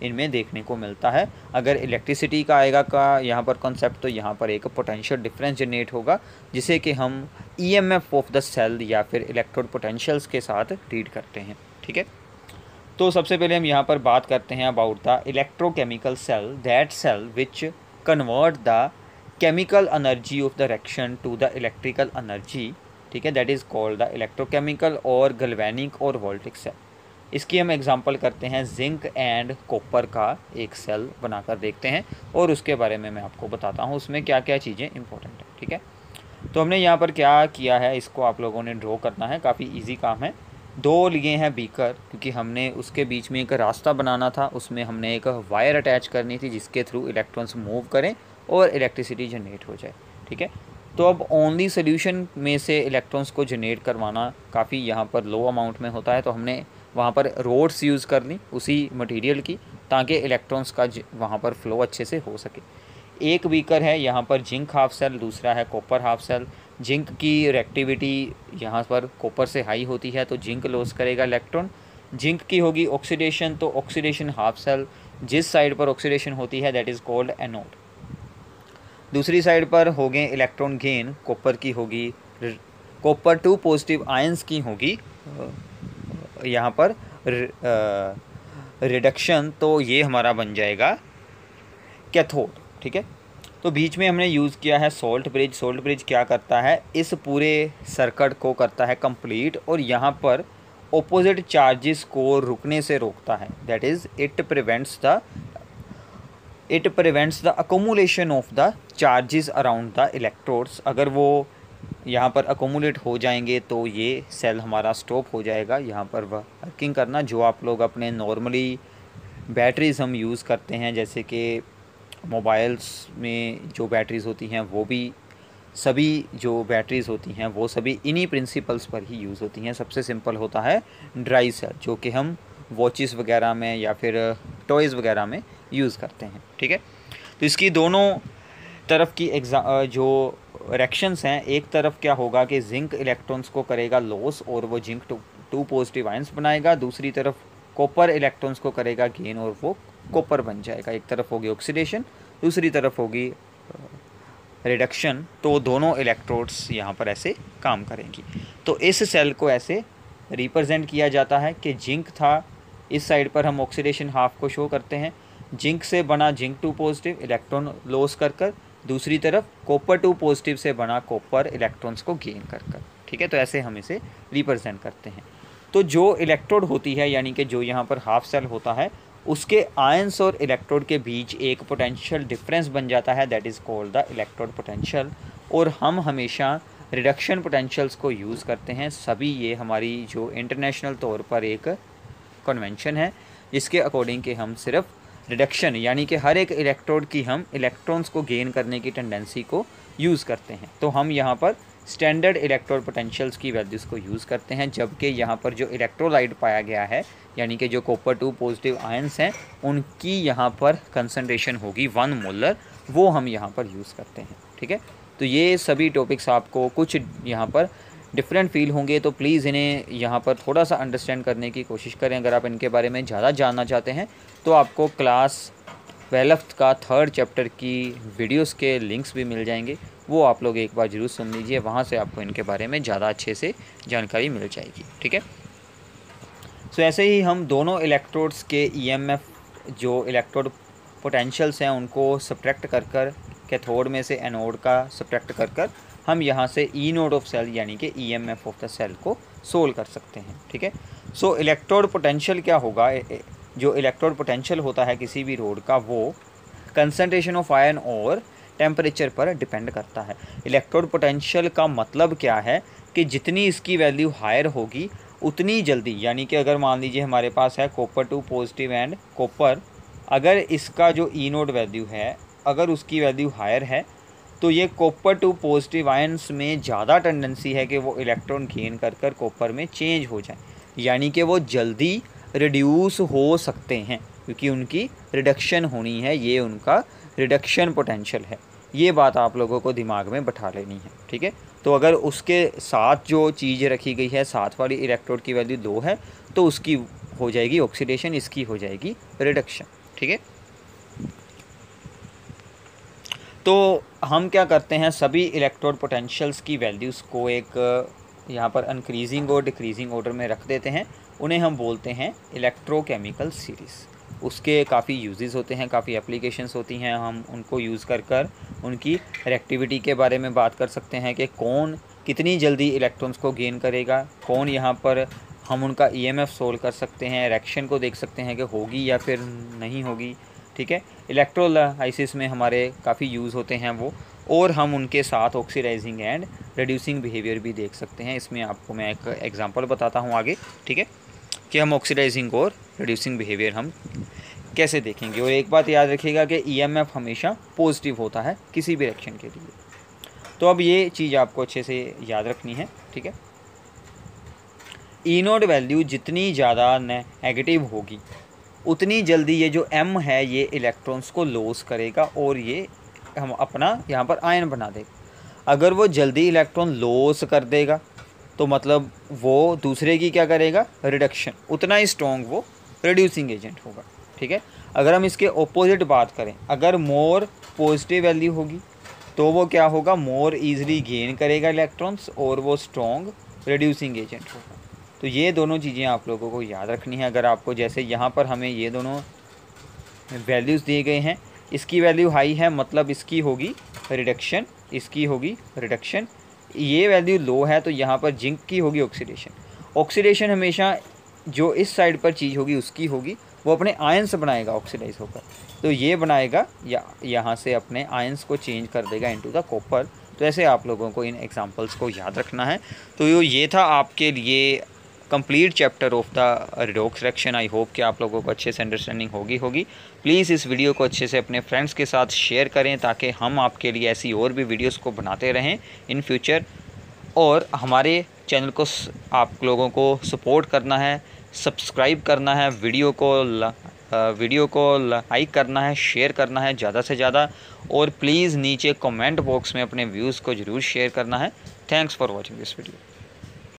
इनमें देखने को मिलता है। अगर इलेक्ट्रिसिटी का आएगा का यहाँ पर कॉन्सेप्ट, तो यहाँ पर एक पोटेंशियल डिफरेंस जनरेट होगा जिसे कि हम ईएमएफ ऑफ द सेल या फिर इलेक्ट्रोड पोटेंशियल्स के साथ रीड करते हैं। ठीक है, तो सबसे पहले हम यहाँ पर बात करते हैं about the electrochemical cell, that cell which convert the chemical energy of the reaction to the electrical energy. ठीक है, that is called the electrochemical और गैल्वेनिक और वोल्टिक सेल। इसकी हम एग्जांपल करते हैं जिंक एंड कॉपर का एक सेल बनाकर देखते हैं और उसके बारे में मैं आपको बताता हूँ उसमें क्या क्या चीज़ें इंपॉर्टेंट है। ठीक है, तो हमने यहाँ पर क्या किया है, इसको आप लोगों ने ड्रॉ करना है, काफ़ी इजी काम है। दो लिए हैं बीकर, क्योंकि हमने उसके बीच में एक रास्ता बनाना था, उसमें हमने एक वायर अटैच करनी थी जिसके थ्रू इलेक्ट्रॉन्स मूव करें और इलेक्ट्रिसिटी जनरेट हो जाए। ठीक है, तो अब ओनली सोल्यूशन में से इलेक्ट्रॉन्स को जनरेट करवाना काफ़ी यहाँ पर लो अमाउंट में होता है, तो हमने वहाँ पर रोड्स यूज़ कर ली उसी मटेरियल की, ताकि इलेक्ट्रॉन्स का वहाँ पर फ्लो अच्छे से हो सके। एक बीकर है यहाँ पर जिंक हाफ सेल, दूसरा है कॉपर हाफ सेल। जिंक की रिएक्टिविटी यहाँ पर कॉपर से हाई होती है, तो जिंक लॉस करेगा इलेक्ट्रॉन। जिंक की होगी ऑक्सीडेशन, तो ऑक्सीडेशन हाफ सेल जिस साइड पर ऑक्सीडेशन होती है दैट इज़ कॉल्ड एनोड। दूसरी साइड पर हो गए इलेक्ट्रॉन गेन, कॉपर की होगी, कॉपर 2 पॉजिटिव आयंस की होगी यहाँ पर रिडक्शन, तो ये हमारा बन जाएगा कैथोड। ठीक है, तो बीच में हमने यूज़ किया है सोल्ट ब्रिज। सोल्ट ब्रिज क्या करता है, इस पूरे सर्किट को करता है कंप्लीट और यहाँ पर ऑपोजिट चार्जेस को रुकने से रोकता है, that is it prevents the accumulation of the charges around the electrodes. अगर वो यहाँ पर अकोमुलेट हो जाएंगे तो ये सेल हमारा स्टॉप हो जाएगा यहाँ पर वर्किंग करना। जो आप लोग अपने नॉर्मली बैटरीज़ हम यूज़ करते हैं, जैसे कि मोबाइल्स में जो बैटरीज़ होती हैं, वो भी सभी जो बैटरीज़ होती हैं वो सभी इन्हीं प्रिंसिपल्स पर ही यूज़ होती हैं। सबसे सिंपल होता है ड्राई सेल, जो कि हम वॉचेस वगैरह में या फिर टॉयज़ वगैरह में यूज़ करते हैं। ठीक है, तो इसकी दोनों तरफ की जो रिएक्शंस हैं, एक तरफ क्या होगा कि जिंक इलेक्ट्रॉन्स को करेगा लॉस और वो जिंक 2 पॉजिटिव आयंस बनाएगा, दूसरी तरफ कॉपर इलेक्ट्रॉन्स को करेगा गेन और वो कॉपर बन जाएगा। एक तरफ होगी ऑक्सीडेशन, दूसरी तरफ होगी रिडक्शन, तो दोनों इलेक्ट्रोड्स यहाँ पर ऐसे काम करेंगी। तो इस सेल को ऐसे रिप्रेजेंट किया जाता है कि जिंक था, इस साइड पर हम ऑक्सीडेशन हाफ को शो करते हैं, जिंक से बना जिंक 2 पॉजिटिव इलेक्ट्रॉन लॉस कर, दूसरी तरफ कॉपर 2 पॉजिटिव से बना कॉपर इलेक्ट्रॉन्स को गेन कर। ठीक है, तो ऐसे हम इसे रिप्रेजेंट करते हैं। तो जो इलेक्ट्रोड होती है, यानी कि जो यहाँ पर हाफ सेल होता है, उसके आयंस और इलेक्ट्रोड के बीच एक पोटेंशियल डिफरेंस बन जाता है, that is called the electrode potential. और हम हमेशा रिडक्शन पोटेंशियल्स को यूज़ करते हैं सभी। ये हमारी जो इंटरनेशनल तौर पर एक कन्वेंशन है जिसके अकॉर्डिंग कि हम सिर्फ रिडक्शन यानी कि हर एक इलेक्ट्रोड की हम इलेक्ट्रॉन्स को गेन करने की टेंडेंसी को यूज़ करते हैं। तो हम यहाँ पर स्टैंडर्ड इलेक्ट्रोड पोटेंशियल्स की वैल्यूज़ को यूज़ करते हैं, जबकि यहाँ पर जो इलेक्ट्रोलाइट पाया गया है यानी कि जो कॉपर 2 पॉजिटिव आयंस हैं उनकी यहाँ पर कंसंट्रेशन होगी 1 मोलर, वो हम यहाँ पर यूज़ करते हैं। ठीक है, तो ये सभी टॉपिक्स आपको कुछ यहाँ पर डिफरेंट फील होंगे, तो प्लीज़ इन्हें यहाँ पर थोड़ा सा अंडरस्टैंड करने की कोशिश करें। अगर आप इनके बारे में ज़्यादा जानना चाहते हैं तो आपको क्लास 12th का 3rd चैप्टर की वीडियोस के लिंक्स भी मिल जाएंगे, वो आप लोग एक बार ज़रूर सुन लीजिए, वहाँ से आपको इनके बारे में ज़्यादा अच्छे से जानकारी मिल जाएगी। ठीक है, सो ऐसे ही हम दोनों इलेक्ट्रोड्स के EMF जो इलेक्ट्रोड पोटेंशियल्स हैं उनको सब्ट्रैक्ट कर कर कैथोड में से एनोड का सब्ट्रैक्ट कर कर हम यहाँ से ई नोड ऑफ सेल यानी कि EMF ऑफ द सेल को सोल्व कर सकते हैं। ठीक है, सो इलेक्ट्रोड पोटेंशियल क्या होगा, जो इलेक्ट्रोड पोटेंशियल होता है किसी भी रोड का वो कंसंट्रेशन ऑफ आयन और टेम्परेचर पर डिपेंड करता है। इलेक्ट्रोड पोटेंशियल का मतलब क्या है कि जितनी इसकी वैल्यू हायर होगी उतनी जल्दी, यानी कि अगर मान लीजिए हमारे पास है कॉपर 2 पॉजिटिव एंड कॉपर, अगर इसका जो ई नोड वैल्यू है अगर उसकी वैल्यू हायर है तो ये कॉपर 2 पॉजिटिव आयंस में ज़्यादा टेंडेंसी है कि वो इलेक्ट्रॉन गेन कर कर कॉपर में चेंज हो जाए, यानी कि वो जल्दी रिड्यूस हो सकते हैं क्योंकि उनकी रिडक्शन होनी है, ये उनका रिडक्शन पोटेंशियल है। ये बात आप लोगों को दिमाग में बैठा लेनी है। ठीक है, तो अगर उसके साथ जो चीज़ रखी गई है, साथ वाली इलेक्ट्रोड की वैल्यू 2 है तो उसकी हो जाएगी ऑक्सीडेशन, इसकी हो जाएगी रिडक्शन। ठीक है, तो हम क्या करते हैं, सभी इलेक्ट्रोड पोटेंशियल्स की वैल्यूज़ को एक यहाँ पर इंक्रीजिंग और डिक्रीजिंग ऑर्डर में रख देते हैं, उन्हें हम बोलते हैं इलेक्ट्रोकेमिकल सीरीज़। उसके काफ़ी यूजेस होते हैं, काफ़ी एप्लीकेशंस होती हैं, हम उनको यूज़ कर कर उनकी रिएक्टिविटी के बारे में बात कर सकते हैं कि कौन कितनी जल्दी इलेक्ट्रॉन्स को गेन करेगा, कौन यहाँ पर हम उनका EMF सोल्व कर सकते हैं, रिएक्शन को देख सकते हैं कि होगी या फिर नहीं होगी। ठीक है, इलेक्ट्रोलाइसिस में हमारे काफ़ी यूज़ होते हैं वो, और हम उनके साथ ऑक्सीडाइजिंग एंड रिड्यूसिंग बिहेवियर भी देख सकते हैं। इसमें आपको मैं एक एग्जांपल बताता हूँ आगे। ठीक है, कि हम ऑक्सीडाइजिंग और रिड्यूसिंग बिहेवियर हम कैसे देखेंगे। और एक बात याद रखिएगा कि EMF हमेशा पॉजिटिव होता है किसी भी रिएक्शन के लिए, तो अब ये चीज़ आपको अच्छे से याद रखनी है। ठीक है, ई नोड वैल्यू जितनी ज़्यादा नेगेटिव होगी उतनी जल्दी ये जो M है ये इलेक्ट्रॉन्स को लॉस करेगा और ये हम अपना यहाँ पर आयन बना देगा। अगर वो जल्दी इलेक्ट्रॉन लॉस कर देगा तो मतलब वो दूसरे की क्या करेगा, रिडक्शन, उतना ही स्ट्रॉन्ग वो रिड्यूसिंग एजेंट होगा। ठीक है, अगर हम इसके ऑपोजिट बात करें, अगर मोर पॉजिटिव वैल्यू होगी तो वो क्या होगा, मोर ईजिली गेन करेगा इलेक्ट्रॉन्स और वो स्ट्रॉन्ग रिड्यूसिंग एजेंट होगा। तो ये दोनों चीज़ें आप लोगों को याद रखनी है। अगर आपको जैसे यहाँ पर हमें ये दोनों वैल्यूज़ दिए गए हैं, इसकी वैल्यू हाई है मतलब इसकी होगी रिडक्शन, इसकी होगी रिडक्शन, ये वैल्यू लो है तो यहाँ पर जिंक की होगी ऑक्सीडेशन। ऑक्सीडेशन हमेशा जो इस साइड पर चीज़ होगी उसकी होगी, वो अपने आयंस बनाएगा ऑक्सीडाइज होकर, तो ये बनाएगा या यहाँ से अपने आयंस को चेंज कर देगा इनटू द कॉपर। तो ऐसे आप लोगों को इन एग्जांपल्स को याद रखना है। तो ये था आपके लिए complete chapter of the redox reaction. I hope कि आप लोगों को अच्छे से अंडरस्टैंडिंग होगी। प्लीज़ इस वीडियो को अच्छे से अपने फ्रेंड्स के साथ शेयर करें ताकि हम आपके लिए ऐसी और भी वीडियोस को बनाते रहें इन फ्यूचर। और हमारे चैनल को आप लोगों को सपोर्ट करना है, सब्सक्राइब करना है, वीडियो को लाइक करना है, शेयर करना है ज़्यादा से ज़्यादा, और प्लीज़ नीचे कमेंट बॉक्स में अपने व्यूज़ को ज़रूर शेयर करना है। Thanks for watching this video.